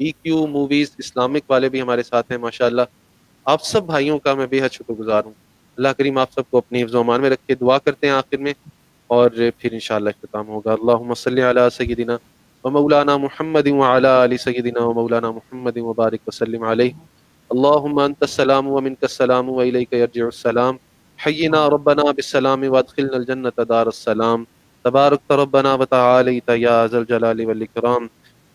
ای کیو موویز اسلامک والے بھی ہمارے ساتھ ہیں. ماشاءاللہ آپ سب بھائیوں کا میں بے حد شکر گزار ہوں. اللہ کریم آپ سب کو اپنی حفظ و امان میں رکھے. دعا کرتے ہیں آخر میں، اور پھر انشاءاللہ اختتام ہوگا. اللہم صلی علی سیدنا ومولانا محمد وعلى آل سيدنا ومولانا محمد وبارك وسلم عليه اللهم أنت السلام ومنك السلام وإليك يرجع السلام حينا ربنا بالسلام وادخلنا الجنة دار السلام تبارك ربنا وتعاليت يا ذا الجلال والإكرام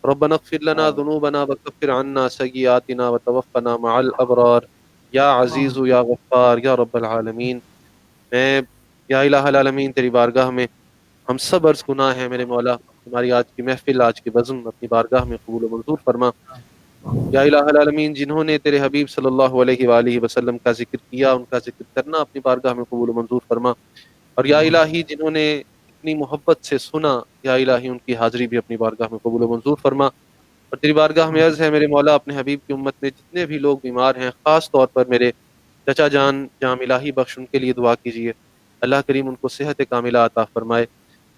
ربنا اغفر لنا ذنوبنا وكفر عنا سيئاتنا وتوفنا مع الأبرار یا عزیز یا غفار یا رب العالمین. میں یا الہ العالمین تیری بارگاہ میں ہم سب عرض گناہ ہیں میرے مولا، ہماری آج کی محفل، آج کی بزم اپنی بارگاہ میں قبول و منظور فرما. یا الہ العالمین جنہوں نے تیرے حبیب صلی اللہ علیہ وآلہ وسلم کا ذکر کیا، ان کا ذکر کرنا اپنی بارگاہ میں قبول و منظور فرما. اور یا الہی جنہوں نے اتنی محبت سے سنا، یا الہی ان کی حاضری بھی اپنی بارگاہ میں قبول و منظور فرما. اور تیری بارگاہ میں عرض ہے میرے مولا، اپنے حبیب کی امت میں جتنے بھی لوگ بیمار ہیں، خاص طور پر میرے چچا جان جام الہی بخش، ان کے لیے دعا کیجیے. اللہ کریم ان کو صحت کاملہ عطا فرمائے.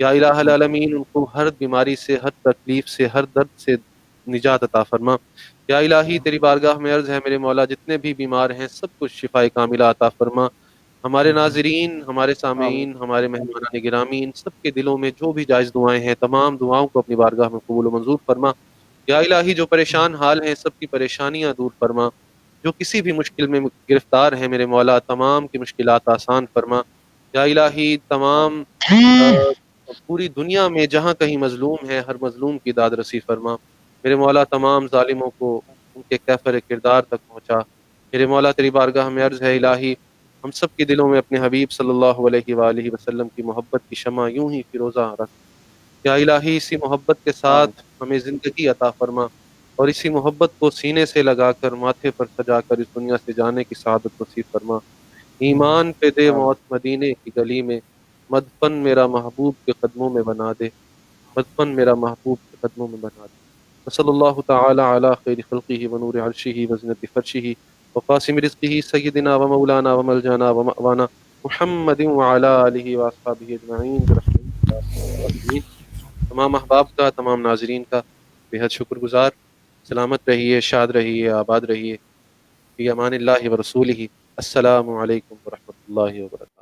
یا الہ العالمین ان کو ہر بیماری سے، ہر تکلیف سے، ہر درد سے نجات عطا فرما. یا الہی تیری بارگاہ میں عرض ہے میرے مولا، جتنے بھی بیمار ہیں سب کچھ شفا کاملہ عطا فرما. ہمارے ناظرین، ہمارے سامعین، ہمارے مہمانان گرامی، ان سب کے دلوں میں جو بھی جائز دعائیں ہیں، تمام دعاؤں کو اپنی بارگاہ میں قبول و منظور فرما. یا الہی جو پریشان حال ہیں سب کی پریشانیاں دور فرما. جو کسی بھی مشکل میں گرفتار ہیں میرے مولا، تمام کی مشکلات آسان فرما. یا الہی تمام پوری دنیا میں جہاں کہیں مظلوم ہے، ہر مظلوم کی داد رسی فرما. میرے مولا تمام ظالموں کو ان کے کیفر کردار تک پہنچا. میرے مولا تیری بارگاہ میں عرض ہے الہی، ہم سب کے دلوں میں اپنے حبیب صلی اللہ علیہ وآلہ وسلم کی محبت کی شمع یوں ہی فیروزہ رکھ. یا الہی اسی محبت کے ساتھ ہمیں زندگی عطا فرما، اور اسی محبت کو سینے سے لگا کر، ماتھے پر سجا کر اس دنیا سے جانے کی سعادت نصیب فرما. ایمان پہ دے موت مدینے کی گلی میں، مدفن میرا محبوب کے قدموں میں بنا دے، مدفن میرا محبوب کے قدموں میں بنا دے. صلی اللہ تعالی علی خیر خلقہ ونور عرشہ وزنت فرشہ وقاسم رزقہ سیدنا ومولانا وملجانا ومأوانا محمد وعلی آلہ واصحابہ اجمعین برحمتک یا ارحم الراحمین. تمام احباب کا، تمام ناظرین کا بے حد شکر گزار. سلامت رہیے، شاد رہیے، آباد رہیے. فی امان اللہ و رسولہ. السلام علیکم ورحمۃ اللہ وبرکاتہ.